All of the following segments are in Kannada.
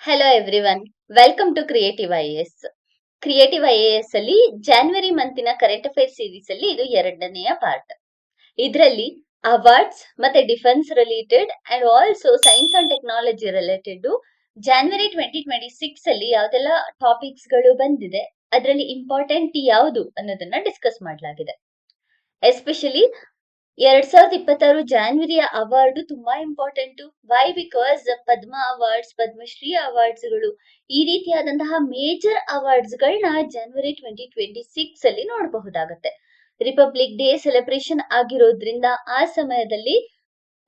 Hello everyone, welcome to creative IAS. Creative IAS ಅಲ್ಲಿ ಜಾನ್ವರಿ ಮಂತಿನ ಕರೆಂಟ್ ಅಫೇರ್ ಸೀರೀಸ್ ಅಲ್ಲಿ ಇದು ಎರಡನೆಯ ಪಾರ್ಟ್. ಇದರಲ್ಲಿ ಅವಾರ್ಡ್ಸ್ ಮತ್ತೆ defence related and also science and technology related January 2026 ಅಲ್ಲಿ ಯಾವ್ದೆಲ್ಲ ಟಾಪಿಕ್ಸ್ ಗಳು ಬಂದಿದೆ, ಅದರಲ್ಲಿ ಇಂಪಾರ್ಟೆಂಟ್ ಯಾವುದು ಅನ್ನೋದನ್ನ ಡಿಸ್ಕಸ್ ಮಾಡಲಾಗಿದೆ. ಎಸ್ಪೆಷಲಿ 2026 ಜಾನ್ವರಿಯ ಅವಾರ್ಡ್ ತುಂಬಾ important. Why? Because Padma awards, Padmashri awards ಗಳು, ಈ ರೀತಿಯಾದಂತಹ ಮೇಜರ್ ಅವಾರ್ಡ್ಸ್ ಗಳನ್ನ ಜಾನ್ವರಿ 2026 ಅಲ್ಲಿ ನೋಡಬಹುದಾಗತ್ತೆ. ರಿಪಬ್ಲಿಕ್ ಡೇ ಸೆಲೆಬ್ರೇಷನ್ ಆಗಿರೋದ್ರಿಂದ ಆ ಸಮಯದಲ್ಲಿ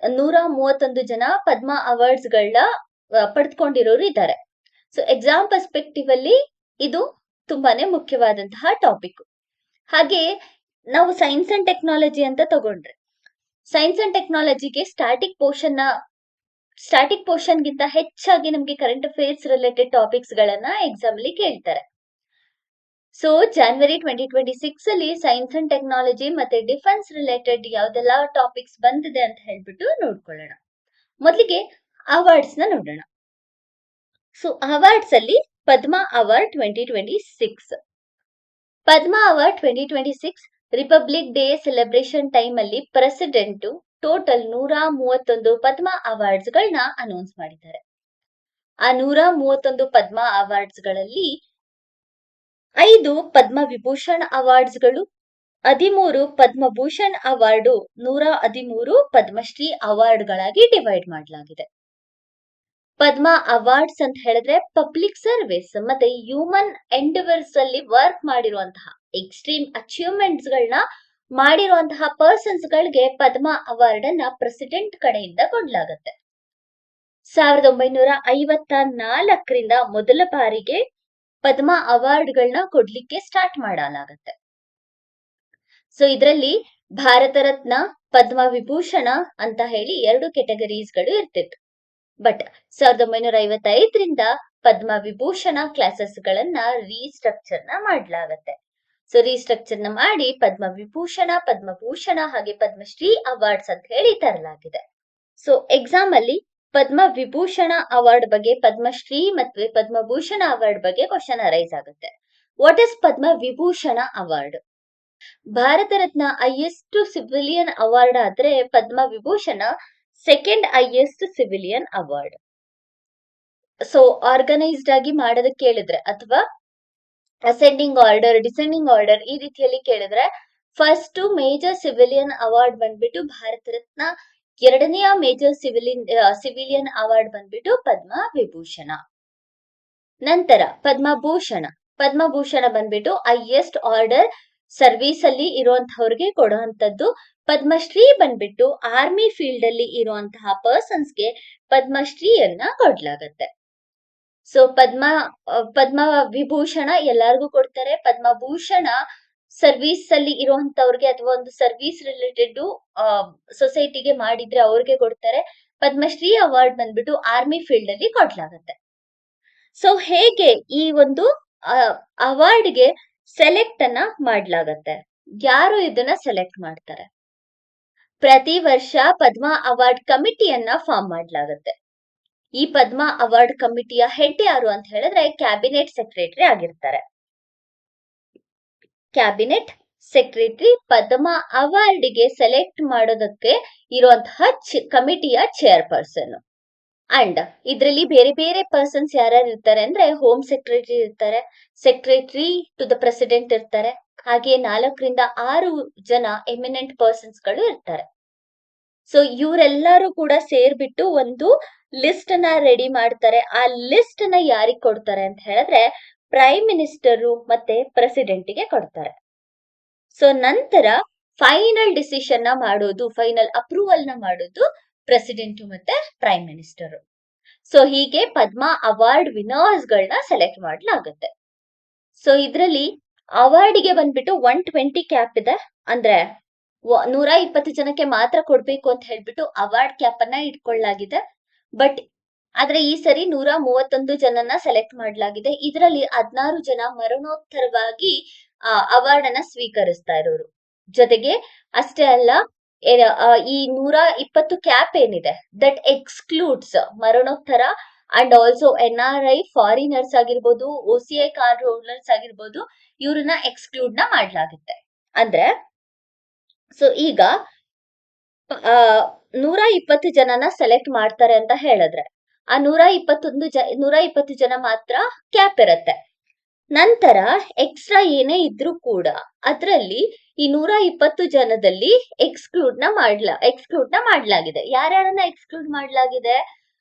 131 ಜನ ಪದ್ಮ ಅವಾರ್ಡ್ಸ್ ಗಳನ್ನ ಪಡೆದುಕೊಂಡಿರೋರು ಇದ್ದಾರೆ. ಸೊ ಎಕ್ಸಾಮ್ ಪರ್ಸ್ಪೆಕ್ಟಿವ್ ಅಲ್ಲಿ ಇದು ತುಂಬಾನೇ ಮುಖ್ಯವಾದಂತಹ ಟಾಪಿಕ್. ಹಾಗೆ ನಾವು ಸೈನ್ಸ್ ಅಂಡ್ ಟೆಕ್ನಾಲಜಿ ಅಂತ ತಗೊಂಡ್ರೆ, ಸೈನ್ಸ್ ಅಂಡ್ ಟೆಕ್ನಾಲಜಿಗೆ ಸ್ಟಾಟಿಕ್ ಪೋರ್ಷನ್ ಗಿಂತ ಹೆಚ್ಚಾಗಿ ನಮ್ಗೆ ಕರೆಂಟ್ ಅಫೇರ್ಸ್ ರಿಲೇಟೆಡ್ ಟಾಪಿಕ್ಸ್ ಗಳನ್ನ ಎಕ್ಸಾಮ್ ಅಲ್ಲಿ ಕೇಳ್ತಾರೆ. ಸೊ ಜಾನ್ವರಿ 2026 ಅಲ್ಲಿ ಸೈನ್ಸ್ ಅಂಡ್ ಟೆಕ್ನಾಲಜಿ ಮತ್ತೆ ಡಿಫೆನ್ಸ್ ರಿಲೇಟೆಡ್ ಯಾವ್ದೆಲ್ಲ ಟಾಪಿಕ್ಸ್ ಬಂದಿದೆ ಅಂತ ಹೇಳ್ಬಿಟ್ಟು ನೋಡ್ಕೊಳ್ಳೋಣ. ಮೊದಲಿಗೆ ಅವಾರ್ಡ್ಸ್ ನ ನೋಡೋಣ. ಸೊ ಅವಾರ್ಡ್ಸ್ ಅಲ್ಲಿ Padma award 2026. Padma award 2026 republic day celebration time ಅಲ್ಲಿ ಪ್ರೆಸಿಡೆಂಟ್ ಟೋಟಲ್ 131 ಪದ್ಮ ಅವಾರ್ಡ್ಸ್ ಗಳನ್ನ ಅನೌನ್ಸ್ ಮಾಡಿದ್ದಾರೆ. ಆ 131 ಪದ್ಮ ಅವಾರ್ಡ್ಸ್ ಗಳಲ್ಲಿ 5 ಪದ್ಮ ವಿಭೂಷಣ್ ಅವಾರ್ಡ್ಸ್ ಗಳು, 13 ಪದ್ಮಭೂಷಣ್ ಅವಾರ್ಡ್, 113 ಪದ್ಮಶ್ರೀ ಅವಾರ್ಡ್ ಗಳಾಗಿ ಡಿವೈಡ್ ಮಾಡಲಾಗಿದೆ. ಪದ್ಮ ಅವಾರ್ಡ್ಸ್ ಅಂತ ಹೇಳಿದ್ರೆ ಪಬ್ಲಿಕ್ ಸರ್ವಿಸ್ ಮತ್ತೆ ಹ್ಯೂಮನ್ ಎಂಡಿವರ್ಸ್ ಅಲ್ಲಿ ವರ್ಕ್ ಮಾಡಿರುವಂತಹ ಎಕ್ಸ್ಟ್ರೀಮ್ ಅಚೀವ್ಮೆಂಟ್ಸ್ ಗಳನ್ನ ಮಾಡಿರುವಂತಹ ಪರ್ಸನ್ಸ್ ಗಳಿಗೆ ಪದ್ಮ ಅವಾರ್ಡ್ ಅನ್ನ ಪ್ರೆಸಿಡೆಂಟ್ ಕಡೆಯಿಂದ ಕೊಡ್ಲಾಗತ್ತೆ. 1954ರಿಂದ ಮೊದಲ ಬಾರಿಗೆ ಪದ್ಮ ಅವಾರ್ಡ್ ಗಳನ್ನ ಕೊಡ್ಲಿಕ್ಕೆ ಸ್ಟಾರ್ಟ್ ಮಾಡಲಾಗತ್ತೆ. ಸೊ ಇದರಲ್ಲಿ ಭಾರತ ರತ್ನ, ಪದ್ಮ ವಿಭೂಷಣ ಅಂತ ಹೇಳಿ 2 ಕೆಟಗರೀಸ್ ಗಳು ಇರ್ತಿತ್ತು. ಬಟ್ 1955ರಿಂದ ಪದ್ಮ ವಿಭೂಷಣ ಕ್ಲಾಸಸ್ ಗಳನ್ನ ರೀಸ್ಟ್ರಕ್ಚರ್ ಮಾಡಲಾಗತ್ತೆ. ಸೊ ರೀಸ್ಟ್ರಕ್ಚರ್ ಮಾಡಿ ಪದ್ಮ ವಿಭೂಷಣ, ಪದ್ಮಭೂಷಣ ಹಾಗೆ ಪದ್ಮಶ್ರೀ ಅವಾರ್ಡ್ಸ್ ಅಂತ ಹೇಳಿ ತರಲಾಗಿದೆ. ಸೊ ಎಕ್ಸಾಮ್ ಅಲ್ಲಿ ಪದ್ಮ ವಿಭೂಷಣ ಅವಾರ್ಡ್ ಬಗ್ಗೆ, ಪದ್ಮಶ್ರೀ ಮತ್ತೆ ಪದ್ಮಭೂಷಣ ಅವಾರ್ಡ್ ಬಗ್ಗೆ ಕ್ವಶನ್ ಅರೈಸ್ ಆಗುತ್ತೆ. What is Padma Vibhushan award? Bharat Ratna highest civilian award ಆದ್ರೆ Padma Vibhushan second highest civilian award. So organised ಆಗಿ ಮಾಡೋದಕ್ಕೆ ಕೇಳಿದ್ರೆ ಅಥವಾ ಅಸೆಂಡಿಂಗ್ ಆರ್ಡರ್, ಡಿಸೆಂಡಿಂಗ್ ಆರ್ಡರ್ ಈ ರೀತಿಯಲ್ಲಿ ಕೇಳಿದ್ರೆ ಫಸ್ಟ್ ಮೇಜರ್ ಸಿವಿಲಿಯನ್ ಅವಾರ್ಡ್ ಬಂದ್ಬಿಟ್ಟು ಭಾರತ ರತ್ನ, ಎರಡನೆಯ ಮೇಜರ್ ಸಿವಿಲಿಯನ್ ಅವಾರ್ಡ್ ಬಂದ್ಬಿಟ್ಟು ಪದ್ಮ ವಿಭೂಷಣ. ನಂತರ ಪದ್ಮಭೂಷಣ ಬಂದ್ಬಿಟ್ಟು ಹೈಯೆಸ್ಟ್ ಆರ್ಡರ್ ಸರ್ವಿಸ್ ಅಲ್ಲಿ ಇರುವಂತಹವ್ರಿಗೆ ಕೊಡುವಂತದ್ದು. ಪದ್ಮಶ್ರೀ ಬಂದ್ಬಿಟ್ಟು ಆರ್ಮಿ ಫೀಲ್ಡ್ ಅಲ್ಲಿ ಇರುವಂತಹ ಪರ್ಸನ್ಸ್ಗೆ ಪದ್ಮಶ್ರೀಯನ್ನ ಕೊಡ್ಲಾಗತ್ತೆ. ಸೊ ಪದ್ಮ ವಿಭೂಷಣ ಎಲ್ಲಾರ್ಗೂ ಕೊಡ್ತಾರೆ. ಪದ್ಮಭೂಷಣ ಸರ್ವಿಸ್ ಅಲ್ಲಿ ಇರುವಂತವ್ರಿಗೆ ಅಥವಾ ಒಂದು ಸರ್ವಿಸ್ ರಿಲೇಟೆಡ್ ಸೊಸೈಟಿಗೆ ಮಾಡಿದ್ರೆ ಅವ್ರಿಗೆ ಕೊಡ್ತಾರೆ. ಪದ್ಮಶ್ರೀ ಅವಾರ್ಡ್ ಬಂದ್ಬಿಟ್ಟು ಆರ್ಮಿ ಫೀಲ್ಡ್ ಅಲ್ಲಿ ಕೊಡ್ಲಾಗತ್ತೆ. ಸೊ ಹೇಗೆ ಈ ಒಂದು ಅವಾರ್ಡ್ಗೆ ಸೆಲೆಕ್ಟ್ ಅನ್ನ ಮಾಡ್ಲಾಗತ್ತೆ? ಯಾರು ಇದನ್ನ ಸೆಲೆಕ್ಟ್ ಮಾಡ್ತಾರೆ? ಪ್ರತಿ ವರ್ಷ ಪದ್ಮ ಅವಾರ್ಡ್ ಕಮಿಟಿಯನ್ನ ಫಾರ್ಮ್ ಮಾಡ್ಲಾಗತ್ತೆ. ಈ ಪದ್ಮ ಅವಾರ್ಡ್ ಕಮಿಟಿಯ ಹೆಡ್ ಯಾರು ಅಂತ ಹೇಳಿದ್ರೆ ಕ್ಯಾಬಿನೆಟ್ ಸೆಕ್ರೆಟರಿ ಆಗಿರ್ತಾರೆ. ಕ್ಯಾಬಿನೆಟ್ ಸೆಕ್ರೆಟರಿ ಪದ್ಮ ಅವಾರ್ಡ್ಗೆ ಸೆಲೆಕ್ಟ್ ಮಾಡೋದಕ್ಕೆ ಇರುವಂತಹ ಕಮಿಟಿಯ ಚೇರ್ಪರ್ಸನ್. ಅಂಡ್ ಇದರಲ್ಲಿ ಬೇರೆ ಬೇರೆ ಪರ್ಸನ್ಸ್ ಯಾರ್ಯಾರು ಇರ್ತಾರೆ ಅಂದ್ರೆ ಹೋಮ್ ಸೆಕ್ರೆಟರಿ ಇರ್ತಾರೆ, ಸೆಕ್ರೆಟರಿ ಟು ದ ಪ್ರೆಸಿಡೆಂಟ್ ಇರ್ತಾರೆ, ಹಾಗೆ 4ರಿಂದ 6 ಜನ ಎಮಿನೆಂಟ್ ಪರ್ಸನ್ಸ್ ಗಳು ಇರ್ತಾರೆ. ಸೊ ಇವರೆಲ್ಲರೂ ಕೂಡ ಸೇರ್ಬಿಟ್ಟು ಒಂದು ಲಿಸ್ಟ್ ನ ರೆಡಿ ಮಾಡ್ತಾರೆ. ಆ ಲಿಸ್ಟ್ ನ ಯಾರಿಗೆ ಕೊಡ್ತಾರೆ ಅಂತ ಹೇಳಿದ್ರೆ ಪ್ರೈಮ್ ಮಿನಿಸ್ಟರ್ ಮತ್ತೆ ಪ್ರೆಸಿಡೆಂಟ್ ಗೆ ಕೊಡ್ತಾರೆ. ಸೊ ನಂತರ ಫೈನಲ್ ಡಿಸಿಷನ್ ನ ಮಾಡೋದು, ಫೈನಲ್ ಅಪ್ರೂವಲ್ ನ ಮಾಡೋದು ಪ್ರೆಸಿಡೆಂಟ್ ಮತ್ತೆ ಪ್ರೈಮ್ ಮಿನಿಸ್ಟರ್. ಸೊ ಹೀಗೆ ಪದ್ಮ ಅವಾರ್ಡ್ ವಿನರ್ಸ್ ಗಳನ್ನ ಸೆಲೆಕ್ಟ್ ಮಾಡಲಾಗುತ್ತೆ. ಸೊ ಇದ್ರಲ್ಲಿ ಅವಾರ್ಡ್ಗೆ ಬಂದ್ಬಿಟ್ಟು 120 ಕ್ಯಾಪ್ ಇದೆ. ಅಂದ್ರೆ 120 ಜನಕ್ಕೆ ಮಾತ್ರ ಕೊಡ್ಬೇಕು ಅಂತ ಹೇಳ್ಬಿಟ್ಟು ಅವಾರ್ಡ್ ಕ್ಯಾಪ್ ಅನ್ನ ಇಟ್ಕೊಳ್ಳಲಾಗಿದೆ. ಬಟ್ ಆದ್ರೆ ಈ ಸರಿ 131 ಜನನ ಸೆಲೆಕ್ಟ್ ಮಾಡಲಾಗಿದೆ. ಇದರಲ್ಲಿ 16 ಜನ ಮರಣೋತ್ತರವಾಗಿ ಅವಾರ್ಡ್ ಅನ್ನ ಸ್ವೀಕರಿಸ್ತಾ ಇರೋರು. ಜೊತೆಗೆ ಅಷ್ಟೇ ಅಲ್ಲ, ಈ 120 ಕ್ಯಾಪ್ ಏನಿದೆ ದಟ್ ಎಕ್ಸ್ಕ್ಲೂಡ್ಸ್ ಮರಣೋತ್ತರ ಅಂಡ್ ಆಲ್ಸೋ NRI ಫಾರಿನರ್ಸ್ ಆಗಿರ್ಬೋದು, OCI ಕಾರ್ಡ್ ಹೋಲ್ಡರ್ಸ್ ಆಗಿರ್ಬೋದು, ಇವ್ರನ್ನ ಎಕ್ಸ್ಕ್ಲೂಡ್ ನ ಮಾಡ್ಲಾಗುತ್ತೆ. ಅಂದ್ರೆ ಸೊ ಈಗ 120 ಜನನ ಸೆಲೆಕ್ಟ್ ಮಾಡ್ತಾರೆ ಅಂತ ಹೇಳಿದ್ರೆ ಆ 120 ಜನ ಮಾತ್ರ ಕ್ಯಾಪ್ ಇರತ್ತೆ. ನಂತರ ಎಕ್ಸ್ಟ್ರಾ ಏನೇ ಇದ್ರೂ ಕೂಡ ಅದರಲ್ಲಿ ಈ 120 ಜನದಲ್ಲಿ ಎಕ್ಸ್ಕ್ಲೂಡ್ ನ ಮಾಡ್ಲಾಗಿದೆ. ಯಾರ್ಯಾರನ್ನ ಎಕ್ಸ್ಕ್ಲೂಡ್ ಮಾಡ್ಲಾಗಿದೆ?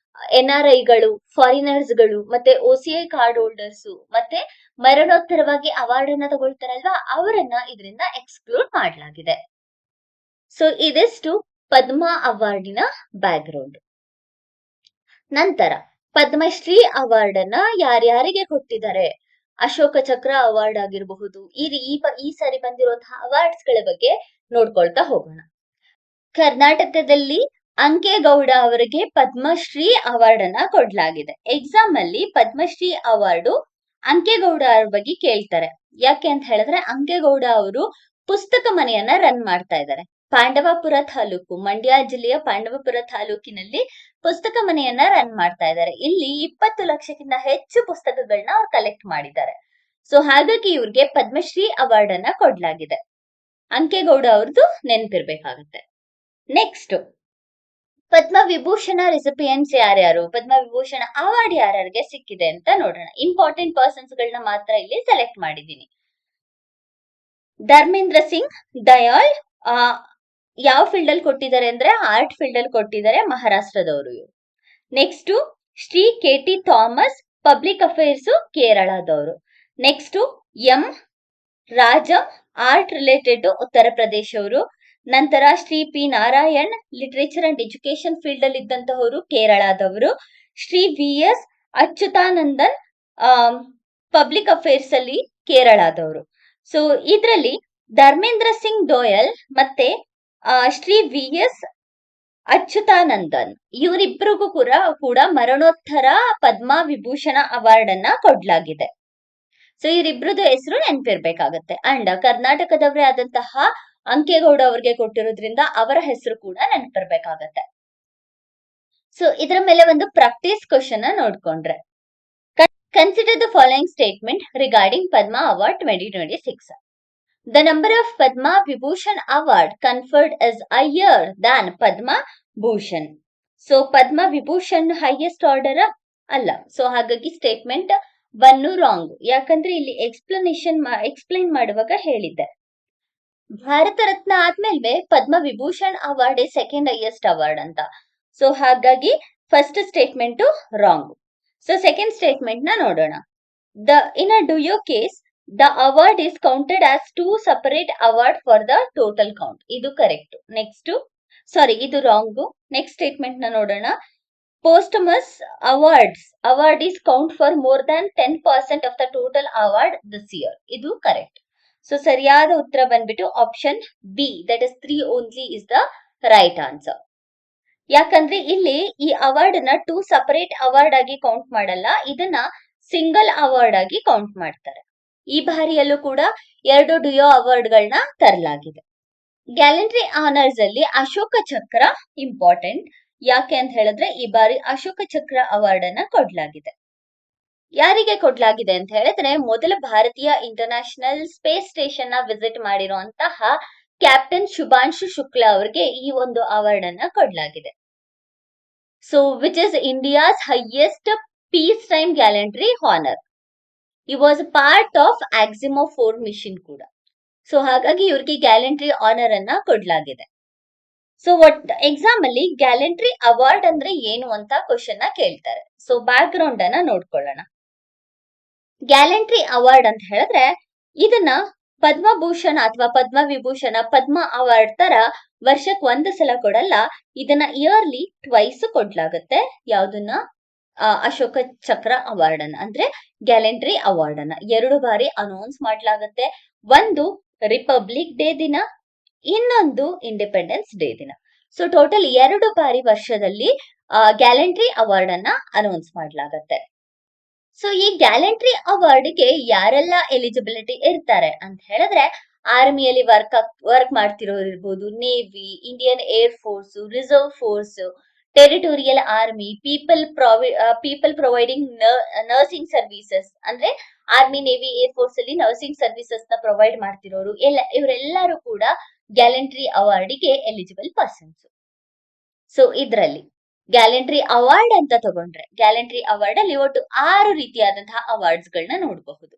NRIಗಳು, ಫಾರಿನರ್ಸ್ಗಳು, ಮತ್ತೆ OCI ಕಾರ್ಡ್ ಹೋಲ್ಡರ್ಸ್, ಮತ್ತೆ ಮರಣೋತ್ತರವಾಗಿ ಅವಾರ್ಡ್ ಅನ್ನ ತಗೊಳ್ತಾರಲ್ವಾ ಅವರನ್ನ ಇದರಿಂದ ಎಕ್ಸ್ಕ್ಲೂಡ್ ಮಾಡ್ಲಾಗಿದೆ. ಸೊ ಇದಿಷ್ಟು ಪದ್ಮ ಅವಾರ್ಡಿನ ಬ್ಯಾಕ್ಗ್ರೌಂಡ್. ನಂತರ ಪದ್ಮಶ್ರೀ ಅವಾರ್ಡ್ ಅನ್ನ ಯಾರ್ಯಾರಿಗೆ ಕೊಟ್ಟಿದ್ದಾರೆ? ಅಶೋಕ ಚಕ್ರ ಅವಾರ್ಡ್ ಆಗಿರಬಹುದು. ಈ ಸಾರಿ ಬಂದಿರುವಂತಹ ಅವಾರ್ಡ್ಸ್ ಗಳ ಬಗ್ಗೆ ನೋಡ್ಕೊಳ್ತಾ ಹೋಗೋಣ. ಕರ್ನಾಟಕದಲ್ಲಿ ಅಂಕೇಗೌಡ ಅವರಿಗೆ ಪದ್ಮಶ್ರೀ ಅವಾರ್ಡ್ ಅನ್ನ ಕೊಡ್ಲಾಗಿದೆ. ಎಕ್ಸಾಮ್ ಅಲ್ಲಿ ಪದ್ಮಶ್ರೀ ಅವಾರ್ಡು ಅಂಕೇಗೌಡ ಅವ್ರ ಬಗ್ಗೆ ಕೇಳ್ತಾರೆ. ಯಾಕೆ ಅಂತ ಹೇಳಿದ್ರೆ ಅಂಕೇಗೌಡ ಅವರು ಪುಸ್ತಕ ಮನೆಯನ್ನ ರನ್ ಮಾಡ್ತಾ ಇದ್ದಾರೆ. ಪಾಂಡವಪುರ ತಾಲೂಕು, ಮಂಡ್ಯ ಜಿಲ್ಲೆಯ ಪಾಂಡವಪುರ ತಾಲೂಕಿನಲ್ಲಿ ಪುಸ್ತಕ ಮನೆಯನ್ನ ರನ್ ಮಾಡ್ತಾ ಇದ್ದಾರೆ. ಇಲ್ಲಿ 20 ಲಕ್ಷಕ್ಕಿಂತ ಹೆಚ್ಚು ಪುಸ್ತಕಗಳನ್ನ ಅವ್ರು ಕಲೆಕ್ಟ್ ಮಾಡಿದ್ದಾರೆ. ಸೊ ಹಾಗಾಗಿ ಇವ್ರಿಗೆ ಪದ್ಮಶ್ರೀ ಅವಾರ್ಡ್ ಅನ್ನ ಕೊಡ್ಲಾಗಿದೆ. ಅಂಕೇಗೌಡ ಅವ್ರದ್ದು ನೆನ್ಪಿರ್ಬೇಕಾಗತ್ತೆ. ನೆಕ್ಸ್ಟ್ ಪದ್ಮ ವಿಭೂಷಣ ರೆಸಿಪಿಯೆಂಟ್ಸ್ ಯಾರ್ಯಾರು? ಪದ್ಮ ವಿಭೂಷಣ ಅವಾರ್ಡ್ ಯಾರ್ಯಾರಿಗೆ ಸಿಕ್ಕಿದೆ ಅಂತ ನೋಡೋಣ. ಇಂಪಾರ್ಟೆಂಟ್ ಪರ್ಸನ್ಸ್ ಗಳನ್ನ ಮಾತ್ರ ಇಲ್ಲಿ ಸೆಲೆಕ್ಟ್ ಮಾಡಿದ್ದೀನಿ. ಧರ್ಮೇಂದ್ರ ಸಿಂಗ್ ದಯಾಳ್ ಯಾವ ಫೀಲ್ಡ್ ಅಲ್ಲಿ ಕೊಟ್ಟಿದ್ದಾರೆ ಅಂದ್ರೆ ಆರ್ಟ್ ಫೀಲ್ಡ್ ಅಲ್ಲಿ ಕೊಟ್ಟಿದ್ದಾರೆ, ಮಹಾರಾಷ್ಟ್ರದವರು ಇವರು. Next Shri KT Thomas, public affairs, ಕೇರಳದವರು. Next M Rajam, art related, Uttar Pradesh ಅವರು. ನಂತರ Shri P Narayan, literature and education field ಅಲ್ಲಿ ಇದ್ದಂತಹವರು, ಕೇರಳದವರು. Shri VS Achuthanandan, public affairs ಅಲ್ಲಿ, ಕೇರಳದವರು. ಸೊ ಇದರಲ್ಲಿ ಧರ್ಮೇಂದ್ರ ಸಿಂಗ್ ದೋಯಲ್ ಮತ್ತೆ ಶ್ರೀ VS ಅಚ್ಯುತಾನಂದನ್ ಇವರಿಬ್ಬರಿಗೂ ಕೂಡ ಮರಣೋತ್ತರ ಪದ್ಮ ವಿಭೂಷಣ ಅವಾರ್ಡ್ ಅನ್ನ ಕೊಡ್ಲಾಗಿದೆ. ಸೊ ಇವರಿಬ್ರದ್ದು ಹೆಸರು ನೆನ್ಪಿರ್ಬೇಕಾಗತ್ತೆ. ಅಂಡ್ ಕರ್ನಾಟಕದವರೇ ಆದಂತಹ ಅಂಕೇಗೌಡ ಅವ್ರಿಗೆ ಕೊಟ್ಟಿರೋದ್ರಿಂದ ಅವರ ಹೆಸರು ಕೂಡ ನೆನಪಿರ್ಬೇಕಾಗತ್ತೆ. ಸೊ ಇದರ ಮೇಲೆ ಒಂದು ಪ್ರಾಕ್ಟೀಸ್ ಕ್ವಶನ್ ನೋಡ್ಕೊಂಡ್ರೆ, consider the following statement regarding Padma award 2026. The number of Padma Vibhushan award conferred is higher than Padma Bhushan. So Padma Vibhushan highest order ಅಲ್ಲ. ಸೊ ಹಾಗಾಗಿ ಸ್ಟೇಟ್ಮೆಂಟ್ 1 ರಾಂಗ್. ಯಾಕಂದ್ರೆ ಇಲ್ಲಿ ಎಕ್ಸ್ಪ್ಲೈನ್ ಮಾಡುವಾಗ ಹೇಳಿದ್ದೆ ಭಾರತ ರತ್ನ ಆದ್ಮೇಲೆ Padma Vibhushan award second highest award ಅಂತ. ಸೊ ಹಾಗಾಗಿ first statement wrong. So second statement ನ ನೋಡೋಣ. In a duo case, the award is counted as 2 separate award for the total count. ಇದು ಕರೆಕ್ಟ್. ನೆಕ್ಸ್ಟ್ ಇದು ರಾಂಗ್. ನೆಕ್ಸ್ಟ್ ಸ್ಟೇಟ್ಮೆಂಟ್ ನ ನೋಡೋಣ. Posthumous award is count for more than 10% of the total award this year. ಇದು ಕರೆಕ್ಟ್. ಸೊ ಸರಿಯಾದ ಉತ್ತರ ಬಂದ್ಬಿಟ್ಟು option B, that is 3 only is the right answer. ಯಾಕಂದ್ರೆ ಇಲ್ಲಿ ಈ ಅವಾರ್ಡ್ ನ 2 ಸಪರೇಟ್ ಅವಾರ್ಡ್ ಆಗಿ ಕೌಂಟ್ ಮಾಡಲ್ಲ, ಇದನ್ನ ಸಿಂಗಲ್ ಅವಾರ್ಡ್ ಆಗಿ ಕೌಂಟ್ ಮಾಡ್ತಾರೆ. ಈ ಬಾರಿಯಲ್ಲೂ ಕೂಡ 2 ಡುಯೋ ಅವಾರ್ಡ್ ಗಳನ್ನ ತರಲಾಗಿದೆ. ಗ್ಯಾಲಂಟ್ರಿ ಆನರ್ಸ್ ಅಲ್ಲಿ ಅಶೋಕ ಚಕ್ರ ಇಂಪಾರ್ಟೆಂಟ್. ಯಾಕೆ ಅಂತ ಹೇಳಿದ್ರೆ ಈ ಬಾರಿ ಅಶೋಕ ಚಕ್ರ ಅವಾರ್ಡ್ ಅನ್ನ ಕೊಡ್ಲಾಗಿದೆ. ಯಾರಿಗೆ ಕೊಡ್ಲಾಗಿದೆ ಅಂತ ಹೇಳಿದ್ರೆ ಮೊದಲ ಭಾರತೀಯ ಇಂಟರ್ನ್ಯಾಷನಲ್ ಸ್ಪೇಸ್ ಸ್ಟೇಷನ್ ನ ವಿಸಿಟ್ ಮಾಡಿರುವಂತಹ ಕ್ಯಾಪ್ಟನ್ ಶುಭಾಂಶು ಶುಕ್ಲಾ ಅವರಿಗೆ ಈ ಒಂದು ಅವಾರ್ಡ್ ಅನ್ನ ಕೊಡ್ಲಾಗಿದೆ. So which is India's highest peace time gallantry honour. ಈ was part of Axiom 4 mission ಕೂಡ. ಸೊ ಹಾಗಾಗಿ ಇವ್ರಿಗೆ ಗ್ಯಾಲಂಟ್ರಿ ಆನರ್ ಅನ್ನ ಕೊಡ್ಲಾಗಿದೆ. ಸೊ ಎಕ್ಸಾಮ್ ಅಲ್ಲಿ ಗ್ಯಾಲಂಟ್ರಿ ಅವಾರ್ಡ್ ಅಂದ್ರೆ ಏನು ಅಂತ ಕ್ವಶನ್ ನ ಕೇಳ್ತಾರೆ. ಸೊ ಬ್ಯಾಕ್ ಗ್ರೌಂಡ್ ಅನ್ನ ನೋಡ್ಕೊಳ್ಳೋಣ. ಗ್ಯಾಲಂಟ್ರಿ ಅವಾರ್ಡ್ ಅಂತ ಹೇಳಿದ್ರೆ ಇದನ್ನ ಪದ್ಮಭೂಷಣ ಅಥವಾ ಪದ್ಮ ವಿಭೂಷಣ, ಪದ್ಮ ಅವಾರ್ಡ್ ತರ ವರ್ಷಕ್ಕೆ 1 ಸಲ ಕೊಡಲ್ಲ. ಇದನ್ನ ಇಯರ್ಲಿ ಟ್ವೈಸ್ ಕೊಡ್ಲಾಗತ್ತೆ. ಯಾವ್ದನ್ನ? ಅಶೋಕ ಚಕ್ರ ಅವಾರ್ಡ್ ಅನ್ನ ಅಂದ್ರೆ ಗ್ಯಾಲಂಟ್ರಿ ಅವಾರ್ಡ್ ಅನ್ನ 2 ಬಾರಿ ಅನೌನ್ಸ್ ಮಾಡ್ಲಾಗತ್ತೆ. ಒಂದು ರಿಪಬ್ಲಿಕ್ ಡೇ ದಿನ, ಇನ್ನೊಂದು ಇಂಡಿಪೆಂಡೆನ್ಸ್ ಡೇ ದಿನ. ಸೊ ಟೋಟಲ್ 2 ಬಾರಿ ವರ್ಷದಲ್ಲಿ ಗ್ಯಾಲಂಟ್ರಿ ಅವಾರ್ಡ್ ಅನ್ನ ಅನೌನ್ಸ್ ಮಾಡ್ಲಾಗತ್ತೆ. ಸೊ ಈ ಗ್ಯಾಲಂಟ್ರಿ ಅವಾರ್ಡ್ಗೆ ಯಾರೆಲ್ಲ ಎಲಿಜಿಬಿಲಿಟಿ ಇರ್ತಾರೆ ಅಂತ ಹೇಳಿದ್ರೆ ಆರ್ಮಿಯಲ್ಲಿ ವರ್ಕ್ ಮಾಡ್ತಿರೋರು ಇರ್ಬೋದು, navy, Indian air force, reserve force, territorial army, people providing nursing services, ಅಂದ್ರೆ ಆರ್ಮಿ, ನೇವಿ, ಏರ್ ಫೋರ್ಸ್ ಅಲ್ಲಿ ನರ್ಸಿಂಗ್ ಸರ್ವಿಸಸ್ ನ ಪ್ರೊವೈಡ್ ಮಾಡ್ತಿರೋರು ಇವರೆಲ್ಲರೂ ಕೂಡ ಗ್ಯಾಲೆಂಟ್ರಿ ಅವಾರ್ಡಿಗೆ ಎಲಿಜಿಬಲ್ ಪರ್ಸನ್ಸ್. ಸೊ ಇದರಲ್ಲಿ ಗ್ಯಾಲೆಂಟ್ರಿ ಅವಾರ್ಡ್ ಅಂತ ತಗೊಂಡ್ರೆ, ಗ್ಯಾಲೆಂಟ್ರಿ ಅವಾರ್ಡ್ ಅಲ್ಲಿ ಒಟ್ಟು 6 ರೀತಿಯಾದಂತಹ ಅವಾರ್ಡ್ಸ್ ಗಳನ್ನ ನೋಡಬಹುದು.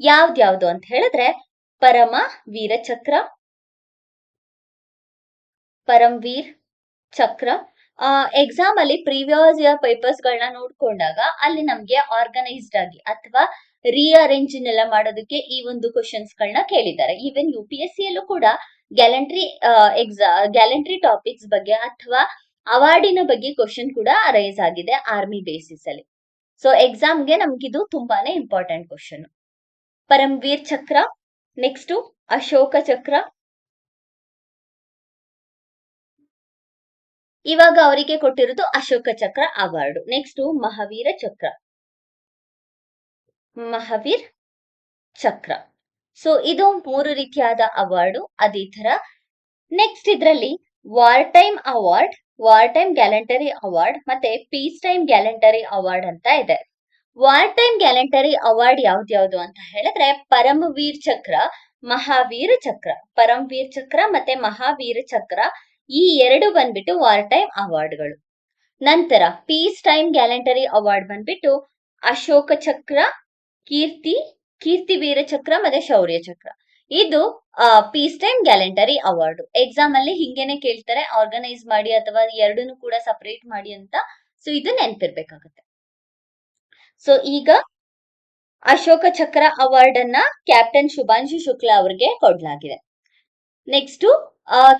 ಯಾವ್ದ್ಯಾವ್ದು ಅಂತ ಹೇಳಿದ್ರೆ ಪರಮ ವೀರ ಚಕ್ರ, ಪರಮವೀರ್ ಚಕ್ರ. ಎಕ್ಸಾಮ್ ಅಲ್ಲಿ ಪ್ರೀವಿಯಸ್ ಇಯರ್ ಪೇಪರ್ಸ್ ಗಳನ್ನ ನೋಡ್ಕೊಂಡಾಗ ಅಲ್ಲಿ ನಮ್ಗೆ ಆರ್ಗನೈಸ್ಡ್ ಆಗಿ ಅಥವಾ ರೀಅರೇಂಜ್ ಎಲ್ಲ ಮಾಡೋದಕ್ಕೆ ಈ ಒಂದು ಕ್ವಶನ್ಸ್ ಗಳನ್ನ ಕೇಳಿದ್ದಾರೆ. ಈವನ್ UPSC ಯಲ್ಲೂ ಕೂಡ ಗ್ಯಾಲೆಂಟ್ರಿ ಟಾಪಿಕ್ಸ್ ಬಗ್ಗೆ ಅಥವಾ ಅವಾರ್ಡಿನ ಬಗ್ಗೆ ಕ್ವಶನ್ ಕೂಡ ರೈಸ್ ಆಗಿದೆ ಆರ್ಮಿ ಬೇಸಿಸ್ ಅಲ್ಲಿ. ಸೊ ಎಕ್ಸಾಮ್ಗೆ ನಮ್ಗಿದು ತುಂಬಾನೇ ಇಂಪಾರ್ಟೆಂಟ್ ಕ್ವಶನ್. ಪರಮವೀರ್ ಚಕ್ರ, ನೆಕ್ಸ್ಟ್ ಅಶೋಕ ಚಕ್ರ. ಇವಾಗ ಅವರಿಗೆ ಕೊಟ್ಟಿರೋದು ಅಶೋಕ ಚಕ್ರ ಅವಾರ್ಡ್. ನೆಕ್ಸ್ಟ್ ಮಹಾವೀರ ಚಕ್ರ, ಮಹಾವೀರ್ ಚಕ್ರ. ಸೊ ಇದು 3 ರೀತಿಯಾದ ಅವಾರ್ಡ್. ಅದೇ ತರ ನೆಕ್ಸ್ಟ್ ಇದ್ರಲ್ಲಿ war time award, war time gallantry award ಮತ್ತೆ ಪೀಸ್ ಟೈಮ್ ಗ್ಯಾಲೆಂಟರಿ ಅವಾರ್ಡ್ ಅಂತ ಇದೆ. ವಾರ್ ಟೈಮ್ ಗ್ಯಾಲೆಂಟರಿ ಅವಾರ್ಡ್ ಯಾವ್ದ್ಯಾವ್ದು ಅಂತ ಹೇಳಿದ್ರೆ ಪರಮವೀರ್ ಚಕ್ರ, ಮಹಾವೀರ ಚಕ್ರ. ಪರಮವೀರ್ ಚಕ್ರ ಮತ್ತೆ ಮಹಾವೀರ ಚಕ್ರ ಈ 2 ಬಂದ್ಬಿಟ್ಟು ವಾರ್ ಟೈಮ್ ಅವಾರ್ಡ್ಗಳು. ನಂತರ ಪೀಸ್ ಟೈಮ್ ಗ್ಯಾಲೆಂಟರಿ ಅವಾರ್ಡ್ ಬಂದ್ಬಿಟ್ಟು ಅಶೋಕ ಚಕ್ರ, ಕೀರ್ತಿ ವೀರ ಚಕ್ರ ಮತ್ತೆ ಶೌರ್ಯ ಚಕ್ರ. ಇದು piece time gallantry award. Exam ಅಲ್ಲಿ ಹಿಂಗೇನೆ ಕೇಳ್ತಾರೆ, ಆರ್ಗನೈಸ್ ಮಾಡಿ ಅಥವಾ ಎರಡನ್ನು ಕೂಡ ಸಪರೇಟ್ ಮಾಡಿ ಅಂತ. ಸೊ ಇದು ನೆನ್ಪಿರ್ಬೇಕಾಗತ್ತೆ. ಸೊ ಈಗ ಅಶೋಕ ಚಕ್ರ ಅವಾರ್ಡ್ ಅನ್ನ ಕ್ಯಾಪ್ಟನ್ ಶುಭಾಂಶು ಶುಕ್ಲಾ ಅವ್ರಿಗೆ ಕೊಡ್ಲಾಗಿದೆ. ನೆಕ್ಸ್ಟ್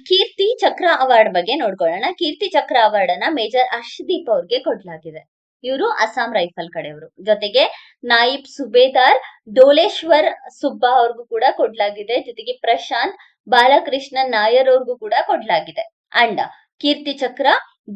ಕೀರ್ತಿ ಚಕ್ರ ಅವಾರ್ಡ್ ಬಗ್ಗೆ ನೋಡ್ಕೊಳ್ಳೋಣ. ಕೀರ್ತಿ ಚಕ್ರ ಅವಾರ್ಡ್ ಅನ್ನ ಮೇಜರ್ ಅರ್ಷದೀಪ್ ಅವ್ರಿಗೆ ಕೊಡ್ಲಾಗಿದೆ. ಇವರು ಅಸ್ಸಾಂ ರೈಫಲ್ ಕಡೆಯವರು. ಜೊತೆಗೆ ನಾಯಿಬ್ ಸುಬೇದಾರ್ ಡೋಲೇಶ್ವರ್ ಸುಬ್ಬಾ ಅವ್ರಿಗೂ ಕೂಡ ಕೊಡ್ಲಾಗಿದೆ. ಜೊತೆಗೆ ಪ್ರಶಾಂತ್ ಬಾಲಕೃಷ್ಣನ್ ನಾಯರ್ ಅವ್ರಿಗೂ ಕೂಡ ಕೊಡ್ಲಾಗಿದೆ. ಅಂಡ್ ಕೀರ್ತಿ ಚಕ್ರ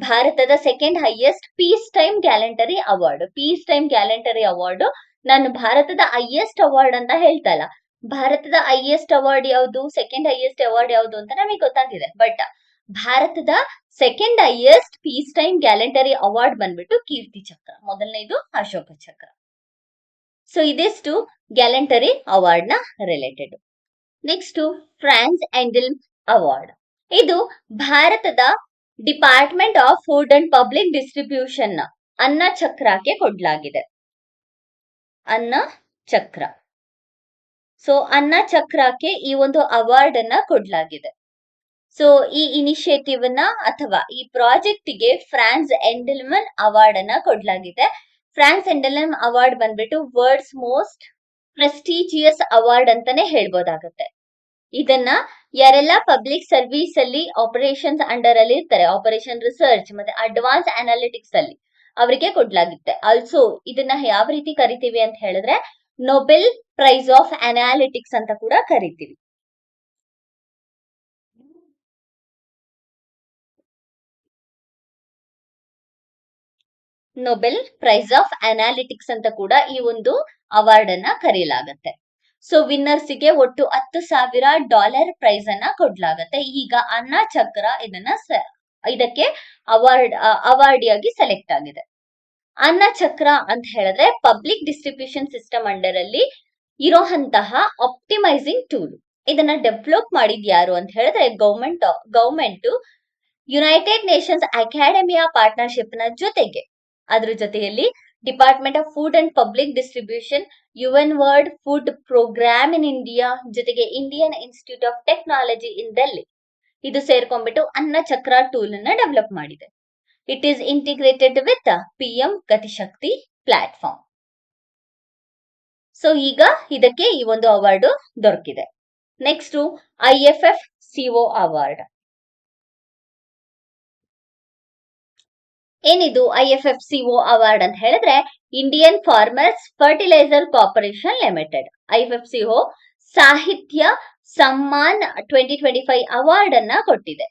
ಭಾರತದ second highest peace time gallantry award. Peace time gallantry award ನಾನು ಭಾರತದ ಹೈಯೆಸ್ಟ್ ಅವಾರ್ಡ್ ಅಂತ ಹೇಳ್ತಾ ಇಲ್ಲ. ಭಾರತದ ಹೈಯೆಸ್ಟ್ ಅವಾರ್ಡ್ ಯಾವುದು, ಸೆಕೆಂಡ್ ಹೈಯೆಸ್ಟ್ ಅವಾರ್ಡ್ ಯಾವುದು ಅಂತ ನಮಗೆ ಗೊತ್ತಾಗಿದೆ. ಬಟ್ ಭಾರತದ second highest peace time gallantry award ಬಂದ್ಬಿಟ್ಟು ಕೀರ್ತಿ ಚಕ್ರ, ಮೊದಲನೇದು ಅಶೋಕ ಚಕ್ರ. ಸೊ ಇದಿಷ್ಟು ಗ್ಯಾಲೆಂಟರಿ ಅವಾರ್ಡ್ ನ ರಿಲೇಟೆಡ್. ನೆಕ್ಸ್ಟ್ ಫ್ರಾನ್ಸ್ ಎಂಡೆಲ್ ಅವಾರ್ಡ್. ಇದು ಭಾರತದ department of food and public distribution ನ ಅನ್ನ ಚಕ್ರಕ್ಕೆ ಕೊಡ್ಲಾಗಿದೆ. ಅನ್ನ ಚಕ್ರ. ಸೊ ಅನ್ನ ಚಕ್ರಕ್ಕೆ ಈ ಒಂದು ಅವಾರ್ಡ್ ಅನ್ನ ಕೊಡ್ಲಾಗಿದೆ. ಸೊ ಈ ಇನಿಷಿಯೇಟಿವ್ ನ ಅಥವಾ ಈ ಪ್ರಾಜೆಕ್ಟ್ ಗೆ ಫ್ರಾನ್ಸ್ ಎಂಡೆಲ್ಮನ್ ಅವಾರ್ಡ್ ಅನ್ನ ಕೊಡ್ಲಾಗಿದೆ. ಫ್ರಾನ್ಸ್ ಎಂಡೆಲ್ಮನ್ ಅವಾರ್ಡ್ ಬಂದ್ಬಿಟ್ಟು ವರ್ಲ್ಡ್ಸ್ ಮೋಸ್ಟ್ ಪ್ರೆಸ್ಟಿಜಿಯಸ್ ಅವಾರ್ಡ್ ಅಂತಾನೆ ಹೇಳ್ಬೋದಾಗತ್ತೆ. ಇದನ್ನ ಯಾರೆಲ್ಲ ಪಬ್ಲಿಕ್ ಸರ್ವಿಸ್ ಅಲ್ಲಿ ಆಪರೇಷನ್ಸ್ ಅಂಡರ್ ಅಲ್ಲಿ ಇರ್ತಾರೆ, ಆಪರೇಷನ್ ರಿಸರ್ಚ್ ಮತ್ತೆ ಅಡ್ವಾನ್ಸ್ ಅನಾಲಿಟಿಕ್ಸ್ ಅಲ್ಲಿ ಅವರಿಗೆ ಕೊಡ್ಲಾಗುತ್ತೆ. ಆಲ್ಸೋ ಇದನ್ನ ಯಾವ ರೀತಿ ಕರಿತೀವಿ ಅಂತ ಹೇಳಿದ್ರೆ ನೊಬೆಲ್ ಪ್ರೈಸ್ ಆಫ್ ಅನಾಲಿಟಿಕ್ಸ್ ಅಂತ ಕೂಡ ಕರಿತೀವಿ. ನೊಬೆಲ್ ಪ್ರೈಸ್ ಆಫ್ ಅನಾಲಿಟಿಕ್ಸ್ ಅಂತ ಕೂಡ ಈ ಒಂದು ಅವಾರ್ಡ್ ಅನ್ನ ಕರೆಯಲಾಗತ್ತೆ. ಸೊ ವಿನ್ನರ್ಸ್ ಗೆ ಒಟ್ಟು $10,000 ಪ್ರೈಸ್ ಅನ್ನ ಕೊಡ್ಲಾಗತ್ತೆ. ಈಗ ಅನ್ನ ಚಕ್ರ ಇದಕ್ಕೆ ಅವಾರ್ಡಿಯಾಗಿ ಸೆಲೆಕ್ಟ್ ಆಗಿದೆ. ಅನ್ನ ಚಕ್ರ ಅಂತ ಹೇಳಿದ್ರೆ ಪಬ್ಲಿಕ್ ಡಿಸ್ಟ್ರಿಬ್ಯೂಷನ್ ಸಿಸ್ಟಮ್ ಅಂಡರ್ ಅಲ್ಲಿ ಇರೋಂತಹ ಆಪ್ಟಿಮೈಸಿಂಗ್ ಟೂಲ್. ಇದನ್ನ ಡೆವಲಪ್ ಮಾಡಿದ್ ಯಾರು ಅಂತ ಹೇಳಿದ್ರೆ government United Nations academia partnership ನ ಜೊತೆಗೆ ಅದ್ರ ಜೊತೆಯಲ್ಲಿ department of food and public distribution, UN world food programme in India, ಜೊತೆಗೆ Indian Institute of Technology in Delhi ಇದು ಸೇರ್ಕೊಂಡ್ಬಿಟ್ಟು ಅನ್ನ ಚಕ್ರ ಟೂಲ್ ಅನ್ನ ಡೆವಲಪ್ ಮಾಡಿದೆ. It is integrated with PM Gatishakti platform. So ಈಗ ಇದಕ್ಕೆ ಈ ಒಂದು ಅವಾರ್ಡ್ ದೊರಕಿದೆ. Next IFFCO award. ಏನಿದು IFFCO ಅವಾರ್ಡ್ ಅಂತ ಹೇಳಿದ್ರೆ Indian farmers fertiliser corporation limited. IFFCO Sahitya Samman 2025 award ಅನ್ನ ಕೊಟ್ಟಿದೆ.